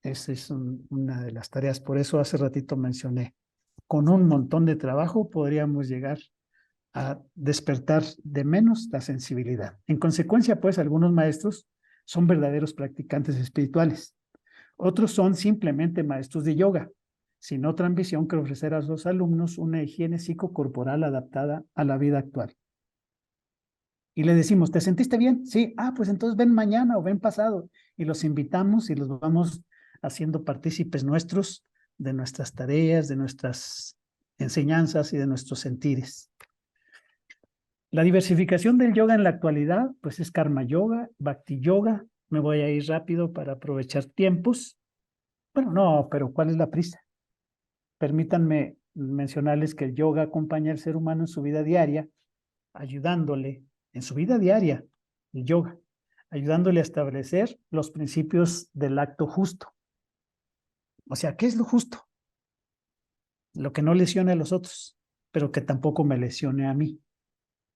A: Esa es una de las tareas. Por eso hace ratito mencioné, con un montón de trabajo podríamos llegar a despertar de menos la sensibilidad. En consecuencia, pues, algunos maestros son verdaderos practicantes espirituales. Otros son simplemente maestros de yoga, sin otra ambición que ofrecer a sus alumnos una higiene psicocorporal adaptada a la vida actual. Y le decimos, ¿te sentiste bien? Sí. Ah, pues entonces ven mañana o ven pasado. Y los invitamos y los vamos haciendo partícipes nuestros de nuestras tareas, de nuestras enseñanzas y de nuestros sentires. La diversificación del yoga en la actualidad, pues es Karma Yoga, Bhakti Yoga. Me voy a ir rápido para aprovechar tiempos. Bueno, no, pero ¿cuál es la prisa? Permítanme mencionarles que el yoga acompaña al ser humano en su vida diaria, ayudándole en su vida diaria, el yoga, ayudándole a establecer los principios del acto justo. O sea, ¿qué es lo justo? Lo que no lesione a los otros, pero que tampoco me lesione a mí.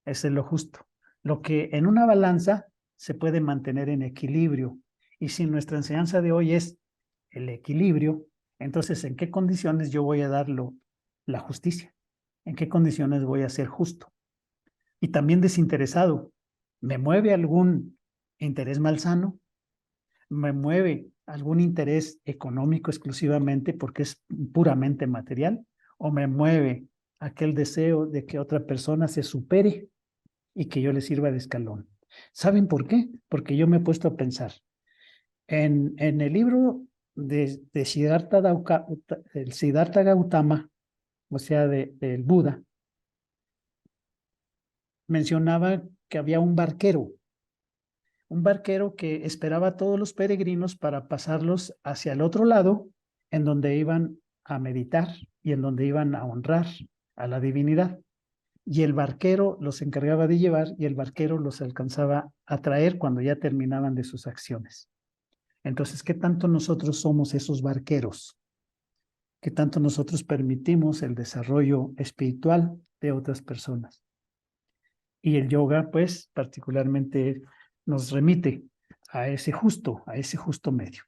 A: Ese es lo justo. Lo que en una balanza se puede mantener en equilibrio. Y si nuestra enseñanza de hoy es el equilibrio, entonces, ¿en qué condiciones yo voy a dar la justicia? ¿En qué condiciones voy a ser justo? Y también desinteresado. ¿Me mueve algún interés malsano? ¿Me mueve algún interés económico exclusivamente porque es puramente material? ¿O me mueve aquel deseo de que otra persona se supere y que yo le sirva de escalón? ¿Saben por qué? Porque yo me he puesto a pensar. En el libro de Siddhartha Gautama, o sea, del Buda, mencionaba que había un barquero que esperaba a todos los peregrinos para pasarlos hacia el otro lado, en donde iban a meditar y en donde iban a honrar a la divinidad. Y el barquero los encargaba de llevar y el barquero los alcanzaba a traer cuando ya terminaban de sus acciones. Entonces, ¿qué tanto nosotros somos esos barqueros qué tanto nosotros permitimos el desarrollo espiritual de otras personas. Y el yoga, pues, particularmente nos remite a ese justo medio.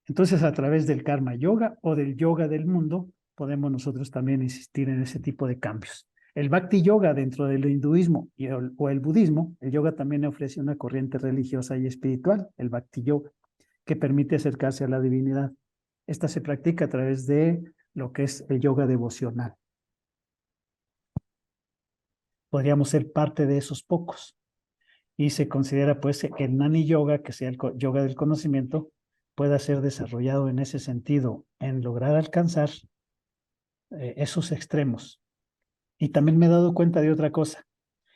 A: Entonces, a través del karma yoga o del yoga del mundo, podemos nosotros también insistir en ese tipo de cambios. El bhakti yoga dentro del hinduismo o el budismo, el yoga también ofrece una corriente religiosa y espiritual, el bhakti yoga, que permite acercarse a la divinidad. Esta se practica a través de lo que es el yoga devocional. Podríamos ser parte de esos pocos. Y se considera pues que el Jnani Yoga, que sea el yoga del conocimiento, pueda ser desarrollado en ese sentido, en lograr alcanzar esos extremos. Y también me he dado cuenta de otra cosa.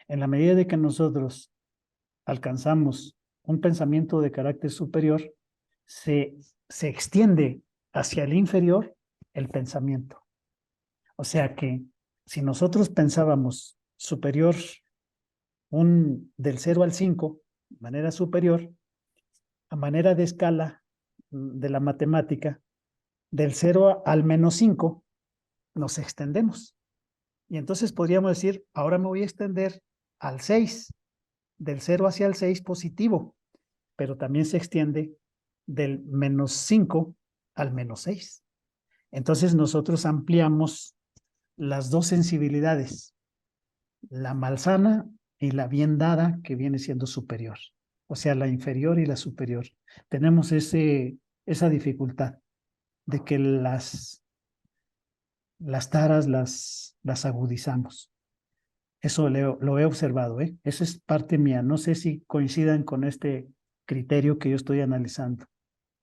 A: En la medida de que nosotros alcanzamos un pensamiento de carácter superior, se extiende hacia el inferior el pensamiento. O sea que si nosotros pensábamos superior del 0 al 5, de manera superior, a manera de escala de la matemática, del 0 al -5, nos extendemos. Y entonces podríamos decir, ahora me voy a extender al 6, del 0 hacia el 6 positivo, pero también se extiende del -5 al -6. Entonces nosotros ampliamos las dos sensibilidades, la malsana y la bien dada, que viene siendo superior. O sea, la inferior y la superior. Tenemos esa dificultad de que las taras las agudizamos. Eso lo he observado, ¿eh? Eso es parte mía. No sé si coincidan con este criterio que yo estoy analizando.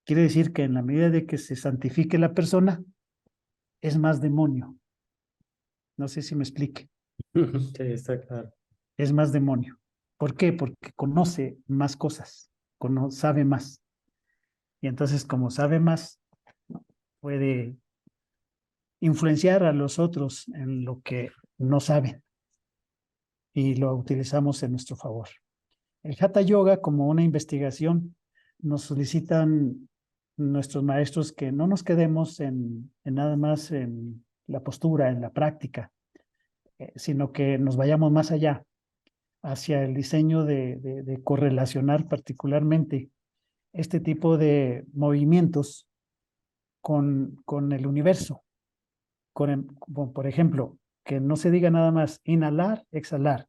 A: Quiere decir que en la medida de que se santifique la persona, es más demonio. No sé si me explique.
B: Sí, está claro.
A: Es más demonio. ¿Por qué? Porque conoce más cosas, sabe más. Y entonces, como sabe más, puede influenciar a los otros en lo que no saben y lo utilizamos en nuestro favor. El Hatha Yoga, como una investigación, nos solicitan nuestros maestros que no nos quedemos en nada más en la postura, en la práctica, sino que nos vayamos más allá, hacia el diseño de correlacionar particularmente este tipo de movimientos con el universo. Por ejemplo, que no se diga nada más inhalar, exhalar.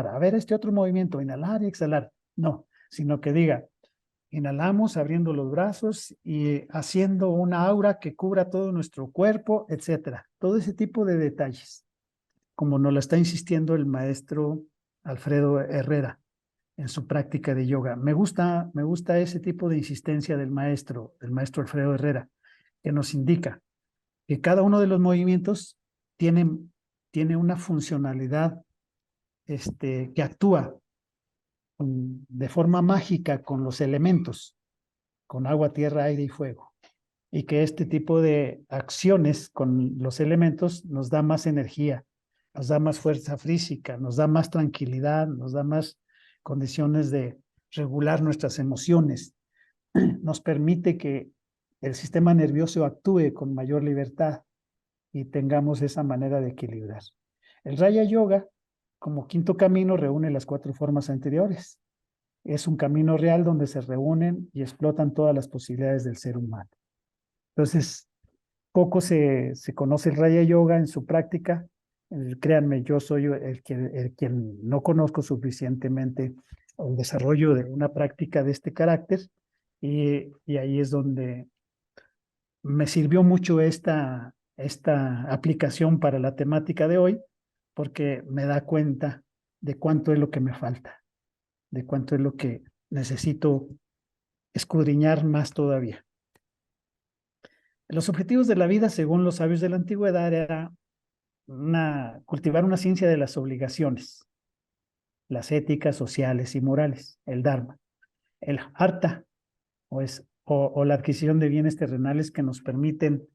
A: A ver, este otro movimiento, inhalar y exhalar. No, sino que diga, inhalamos abriendo los brazos y haciendo una aura que cubra todo nuestro cuerpo, etcétera. Todo ese tipo de detalles, como nos lo está insistiendo el maestro Alfredo Herrera en su práctica de yoga. Me gusta ese tipo de insistencia del maestro Alfredo Herrera, que nos indica que cada uno de los movimientos tiene una funcionalidad que actúa de forma mágica con los elementos, con agua, tierra, aire y fuego. Y que este tipo de acciones con los elementos nos da más energía, nos da más fuerza física, nos da más tranquilidad, nos da más condiciones de regular nuestras emociones, nos permite que el sistema nervioso actúe con mayor libertad y tengamos esa manera de equilibrar. El Raya Yoga, como quinto camino, reúne las 4 formas anteriores. Es un camino real donde se reúnen y explotan todas las posibilidades del ser humano. Entonces, poco se conoce el Raya Yoga en su práctica. Créanme, yo soy quien no conozco suficientemente el desarrollo de una práctica de este carácter y ahí es donde me sirvió mucho esta aplicación para la temática de hoy, porque me da cuenta de cuánto es lo que me falta, de cuánto es lo que necesito escudriñar más todavía. Los objetivos de la vida, según los sabios de la antigüedad, era cultivar una ciencia de las obligaciones, las éticas sociales y morales, el Dharma, el Artha, o la adquisición de bienes terrenales que nos permiten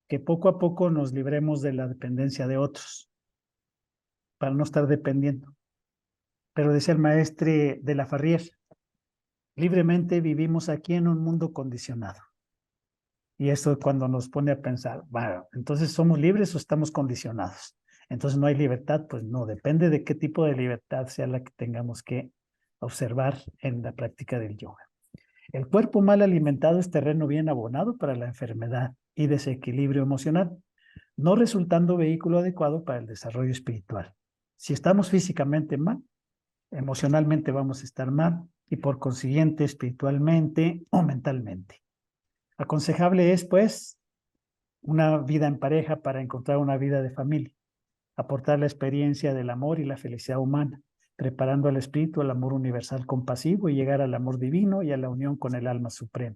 A: que poco a poco nos libremos de la dependencia de otros, para no estar dependiendo. Pero decía el maestre de la Farrier, libremente vivimos aquí en un mundo condicionado. Y eso cuando nos pone a pensar, bueno, entonces ¿somos libres o estamos condicionados? Entonces no hay libertad, pues no, depende de qué tipo de libertad sea la que tengamos que observar en la práctica del yoga. El cuerpo mal alimentado es terreno bien abonado para la enfermedad y desequilibrio emocional, no resultando vehículo adecuado para el desarrollo espiritual. Si estamos físicamente mal, emocionalmente vamos a estar mal y por consiguiente espiritualmente o mentalmente. Aconsejable es, pues, una vida en pareja para encontrar una vida de familia, aportar la experiencia del amor y la felicidad humana, preparando al espíritu al amor universal compasivo y llegar al amor divino y a la unión con el alma suprema.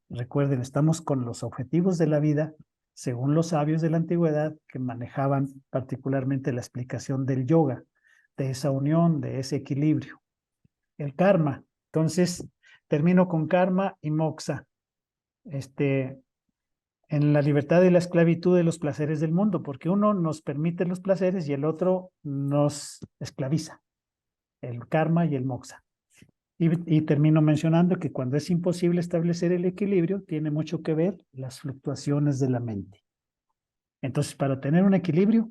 A: Recuerden, estamos con los objetivos de la vida, según los sabios de la antigüedad que manejaban particularmente la explicación del yoga, de esa unión, de ese equilibrio. El karma. Entonces, termino con karma y moksha. En la libertad y la esclavitud de los placeres del mundo, porque uno nos permite los placeres y el otro nos esclaviza, el karma y el moksha. Y termino mencionando que cuando es imposible establecer el equilibrio, tiene mucho que ver las fluctuaciones de la mente. Entonces, para tener un equilibrio,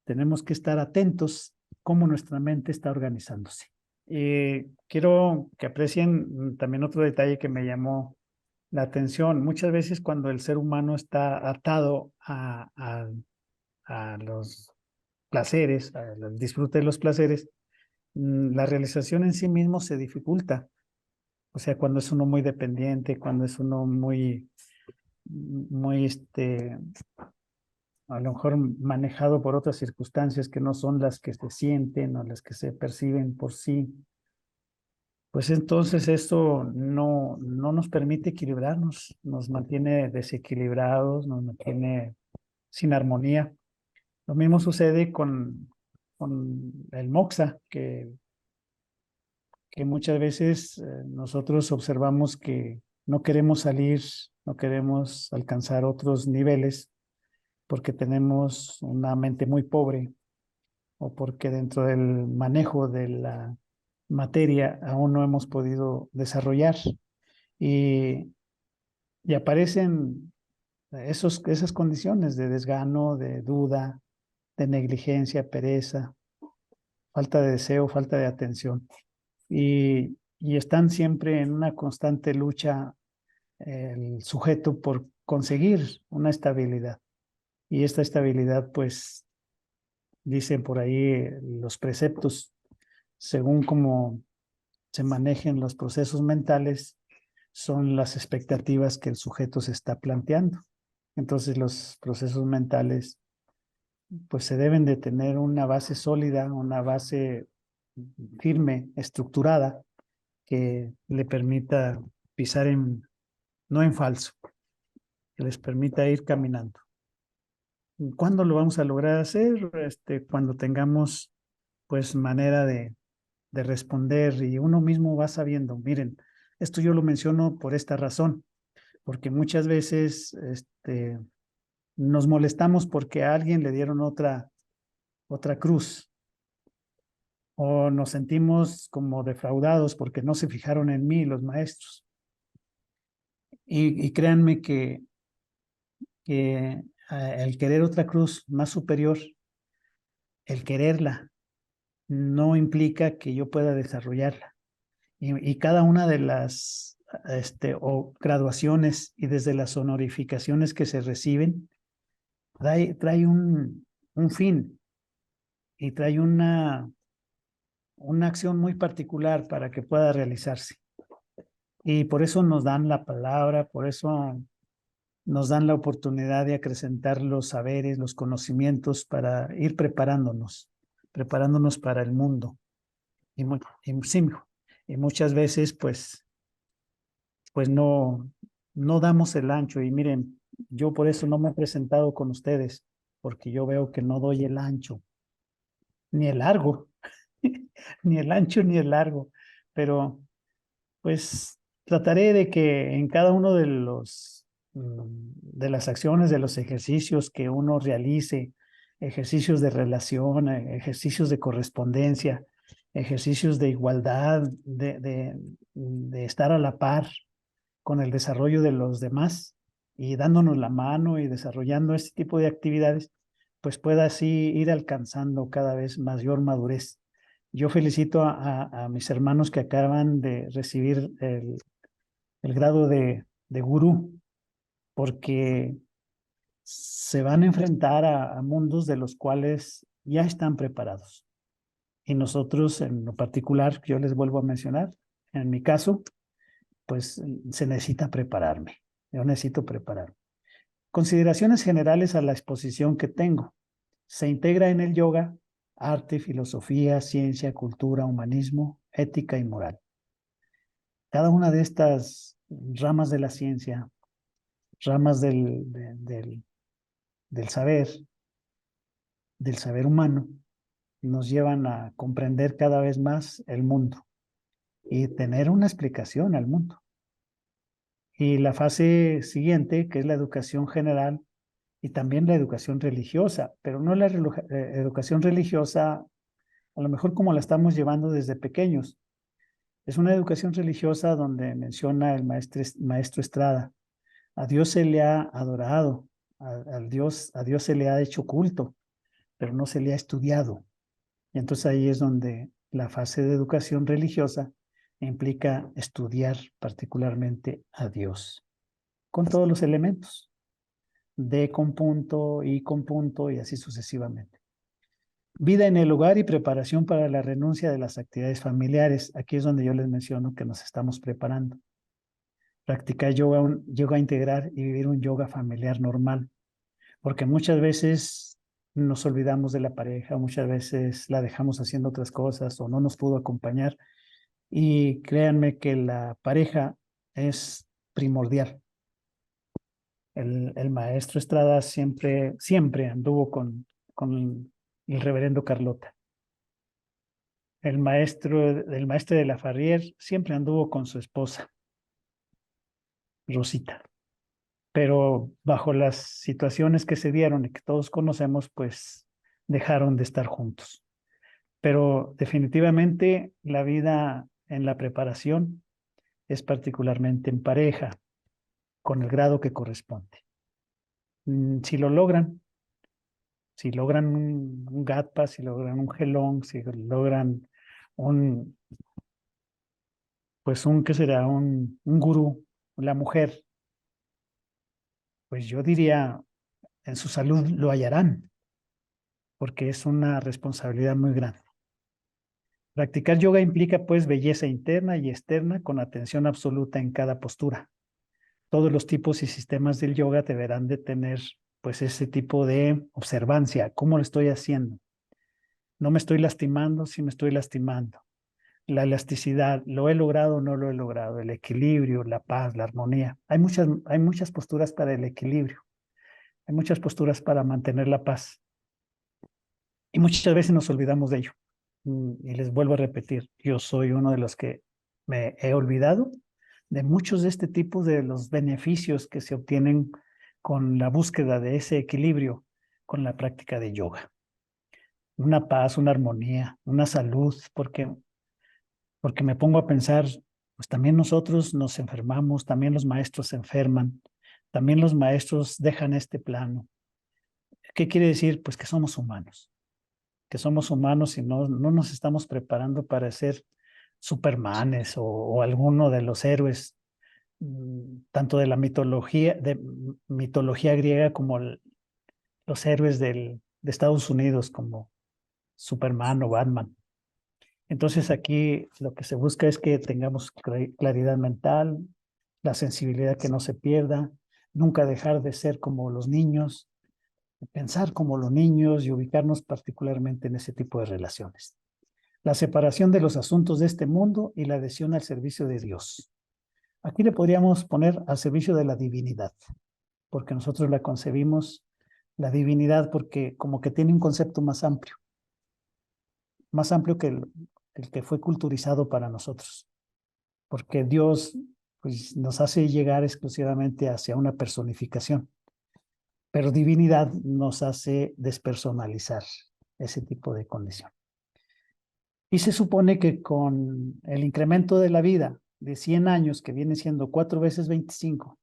A: tenemos que estar atentos cómo nuestra mente está organizándose. Quiero que aprecien también otro detalle que me llamó la atención. Muchas veces cuando el ser humano está atado a los placeres, al disfrute de los placeres, la realización en sí mismo se dificulta. O sea, cuando es uno muy dependiente, cuando es uno muy, a lo mejor manejado por otras circunstancias que no son las que se sienten o las que se perciben por sí, pues entonces esto no nos permite equilibrarnos, nos mantiene desequilibrados, nos mantiene sin armonía. Lo mismo sucede con el moxa, que muchas veces nosotros observamos que no queremos salir, no queremos alcanzar otros niveles porque tenemos una mente muy pobre o porque dentro del manejo de la materia aún no hemos podido desarrollar y, y aparecen esas condiciones de desgano, de duda, de negligencia, pereza, falta de deseo, falta de atención. Y están siempre en una constante lucha el sujeto por conseguir una estabilidad. Y esta estabilidad, pues, dicen por ahí los preceptos, según cómo se manejen los procesos mentales, son las expectativas que el sujeto se está planteando. Entonces, los procesos mentales, pues, se deben de tener una base sólida, una base firme, estructurada, que le permita pisar no en falso, que les permita ir caminando. ¿Cuándo lo vamos a lograr hacer? Cuando tengamos pues manera de responder y uno mismo va sabiendo, miren, esto yo lo menciono por esta razón, porque muchas veces nos molestamos porque a alguien le dieron otra cruz o nos sentimos como defraudados porque no se fijaron en mí los maestros. Y créanme que el querer otra cruz más superior, el quererla, no implica que yo pueda desarrollarla. Y cada una de las o graduaciones y desde las honorificaciones que se reciben, trae un fin y trae una acción muy particular para que pueda realizarse. Y por eso nos dan la palabra, por eso nos dan la oportunidad de acrecentar los saberes, los conocimientos para ir preparándonos para el mundo. Sí, y muchas veces, pues no damos el ancho. Y miren, yo por eso no me he presentado con ustedes, porque yo veo que no doy el ancho, ni el largo, ni el ancho ni el largo. Pero pues trataré de que en cada uno de las acciones, de los ejercicios que uno realice, ejercicios de relación, ejercicios de correspondencia, ejercicios de igualdad, de estar a la par con el desarrollo de los demás, y dándonos la mano y desarrollando este tipo de actividades, pues pueda así ir alcanzando cada vez mayor madurez. Yo felicito a mis hermanos que acaban de recibir el grado de gurú, porque se van a enfrentar a mundos de los cuales ya están preparados. Y nosotros, en lo particular, yo les vuelvo a mencionar, en mi caso, pues se necesita prepararme. Yo necesito prepararme. Consideraciones generales a la exposición que tengo. Se integra en el yoga arte, filosofía, ciencia, cultura, humanismo, ética y moral. Cada una de estas ramas de la ciencia, ramas del saber humano, nos llevan a comprender cada vez más el mundo y tener una explicación al mundo. Y la fase siguiente, que es la educación general y también la educación religiosa, pero no la educación religiosa, a lo mejor como la estamos llevando desde pequeños. Es una educación religiosa donde menciona el maestro Estrada. A Dios se le ha adorado, a Dios se le ha hecho culto, pero no se le ha estudiado. Y entonces ahí es donde la fase de educación religiosa implica estudiar particularmente a Dios, con todos los elementos, D con punto, I con punto y así sucesivamente. Vida en el hogar y preparación para la renuncia de las actividades familiares. Aquí es donde yo les menciono que nos estamos preparando. Practicar yoga integral y vivir un yoga familiar normal, porque muchas veces nos olvidamos de la pareja, muchas veces la dejamos haciendo otras cosas o no nos pudo acompañar. Y créanme que la pareja es primordial. El maestro Estrada siempre anduvo con el reverendo Carlota. El maestro de la Farrier siempre anduvo con su esposa, Rosita. Pero bajo las situaciones que se dieron y que todos conocemos, pues dejaron de estar juntos. Pero definitivamente la vida en la preparación es particularmente en pareja, con el grado que corresponde. Si lo logran, si logran un gatpa, si logran un gelón, si logran un, pues ¿qué será? Un gurú, la mujer, pues yo diría, en su salud lo hallarán, porque es una responsabilidad muy grande. Practicar yoga implica pues belleza interna y externa con atención absoluta en cada postura. Todos los tipos y sistemas del yoga deberán de tener pues ese tipo de observancia. ¿Cómo lo estoy haciendo? No me estoy lastimando, sí me estoy lastimando. La elasticidad, ¿lo he logrado o no lo he logrado? El equilibrio, la paz, la armonía. Hay muchas posturas para el equilibrio. Hay muchas posturas para mantener la paz. Y muchas veces nos olvidamos de ello. Y les vuelvo a repetir, yo soy uno de los que me he olvidado de muchos de este tipo de los beneficios que se obtienen con la búsqueda de ese equilibrio con la práctica de yoga. Una paz, una armonía, una salud, porque me pongo a pensar, pues también nosotros nos enfermamos, también los maestros se enferman, también los maestros dejan este plano. ¿Qué quiere decir? Pues que somos humanos y no nos estamos preparando para ser Supermanes o alguno de los héroes, tanto de la mitología griega como los héroes de Estados Unidos como Superman o Batman. Entonces aquí lo que se busca es que tengamos claridad mental, la sensibilidad que no se pierda, nunca dejar de ser como los niños, pensar como los niños y ubicarnos particularmente en ese tipo de relaciones. La separación de los asuntos de este mundo y la adhesión al servicio de Dios. Aquí le podríamos poner al servicio de la divinidad, porque nosotros la concebimos, la divinidad, porque como que tiene un concepto más amplio que el que fue culturizado para nosotros, porque Dios pues, nos hace llegar exclusivamente hacia una personificación, pero divinidad nos hace despersonalizar ese tipo de condición. Y se supone que con el incremento de la vida de 100 años, que viene siendo 4 veces 25,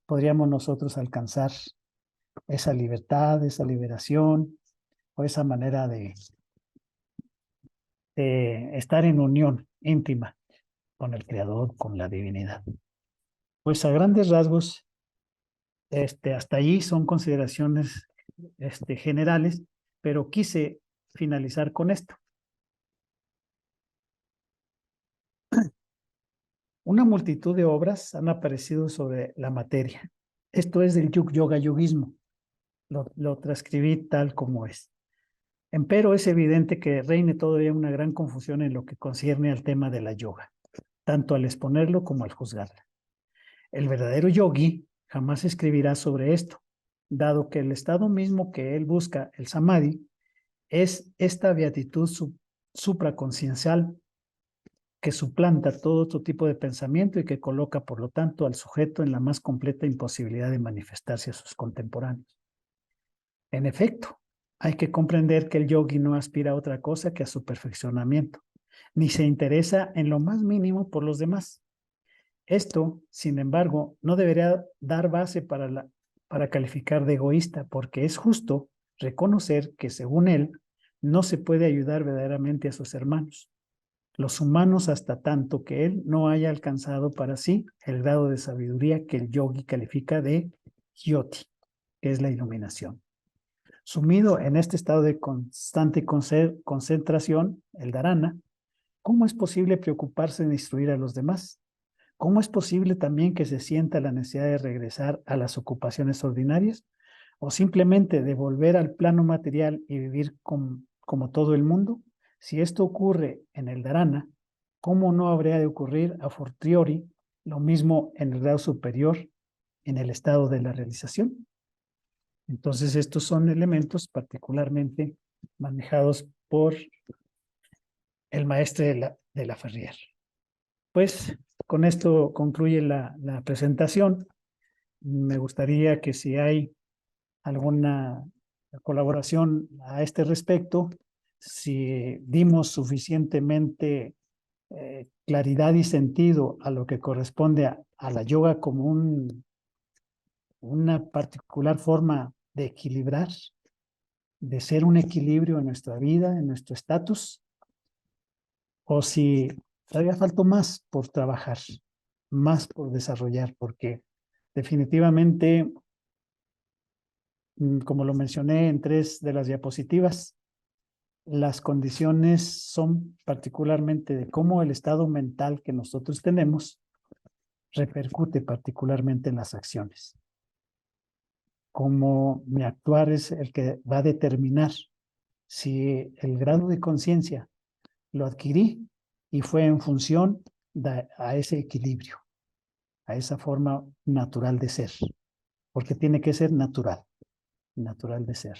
A: podríamos nosotros alcanzar esa libertad, esa liberación o esa manera de estar en unión íntima con el Creador, con la divinidad. Pues a grandes rasgos, hasta allí son consideraciones generales, pero quise finalizar con esto. Una multitud de obras han aparecido sobre la materia. Esto es del yoga yoguismo. Lo transcribí tal como es. Empero es evidente que reine todavía una gran confusión en lo que concierne al tema de la yoga, tanto al exponerlo como al juzgarla. El verdadero yogi jamás escribirá sobre esto, dado que el estado mismo que él busca, el samadhi, es esta beatitud supraconciencial que suplanta todo otro tipo de pensamiento y que coloca, por lo tanto, al sujeto en la más completa imposibilidad de manifestarse a sus contemporáneos. En efecto, hay que comprender que el yogi no aspira a otra cosa que a su perfeccionamiento, ni se interesa en lo más mínimo por los demás. Esto, sin embargo, no debería dar base para calificar de egoísta, porque es justo reconocer que, según él, no se puede ayudar verdaderamente a sus hermanos, los humanos, hasta tanto que él no haya alcanzado para sí el grado de sabiduría que el yogi califica de jyoti, que es la iluminación. Sumido en este estado de constante concentración, el dharana, ¿cómo es posible preocuparse en instruir a los demás? ¿Cómo es posible también que se sienta la necesidad de regresar a las ocupaciones ordinarias o simplemente de volver al plano material y vivir como todo el mundo? Si esto ocurre en el dharana, ¿cómo no habría de ocurrir a fortiori lo mismo en el grado superior, en el estado de la realización? Entonces, estos son elementos particularmente manejados por el maestre de la Ferrier. Pues con esto concluye la presentación. Me gustaría que si hay alguna colaboración a este respecto, si dimos suficientemente claridad y sentido a lo que corresponde a la yoga como una particular forma de equilibrar, de ser un equilibrio en nuestra vida, en nuestro estatus, o si todavía falta más por trabajar, más por desarrollar, porque definitivamente, como lo mencioné en 3 de las diapositivas, las condiciones son particularmente de cómo el estado mental que nosotros tenemos repercute particularmente en las acciones. Cómo mi actuar es el que va a determinar si el grado de conciencia lo adquirí y fue en función a ese equilibrio, a esa forma natural de ser, porque tiene que ser natural de ser.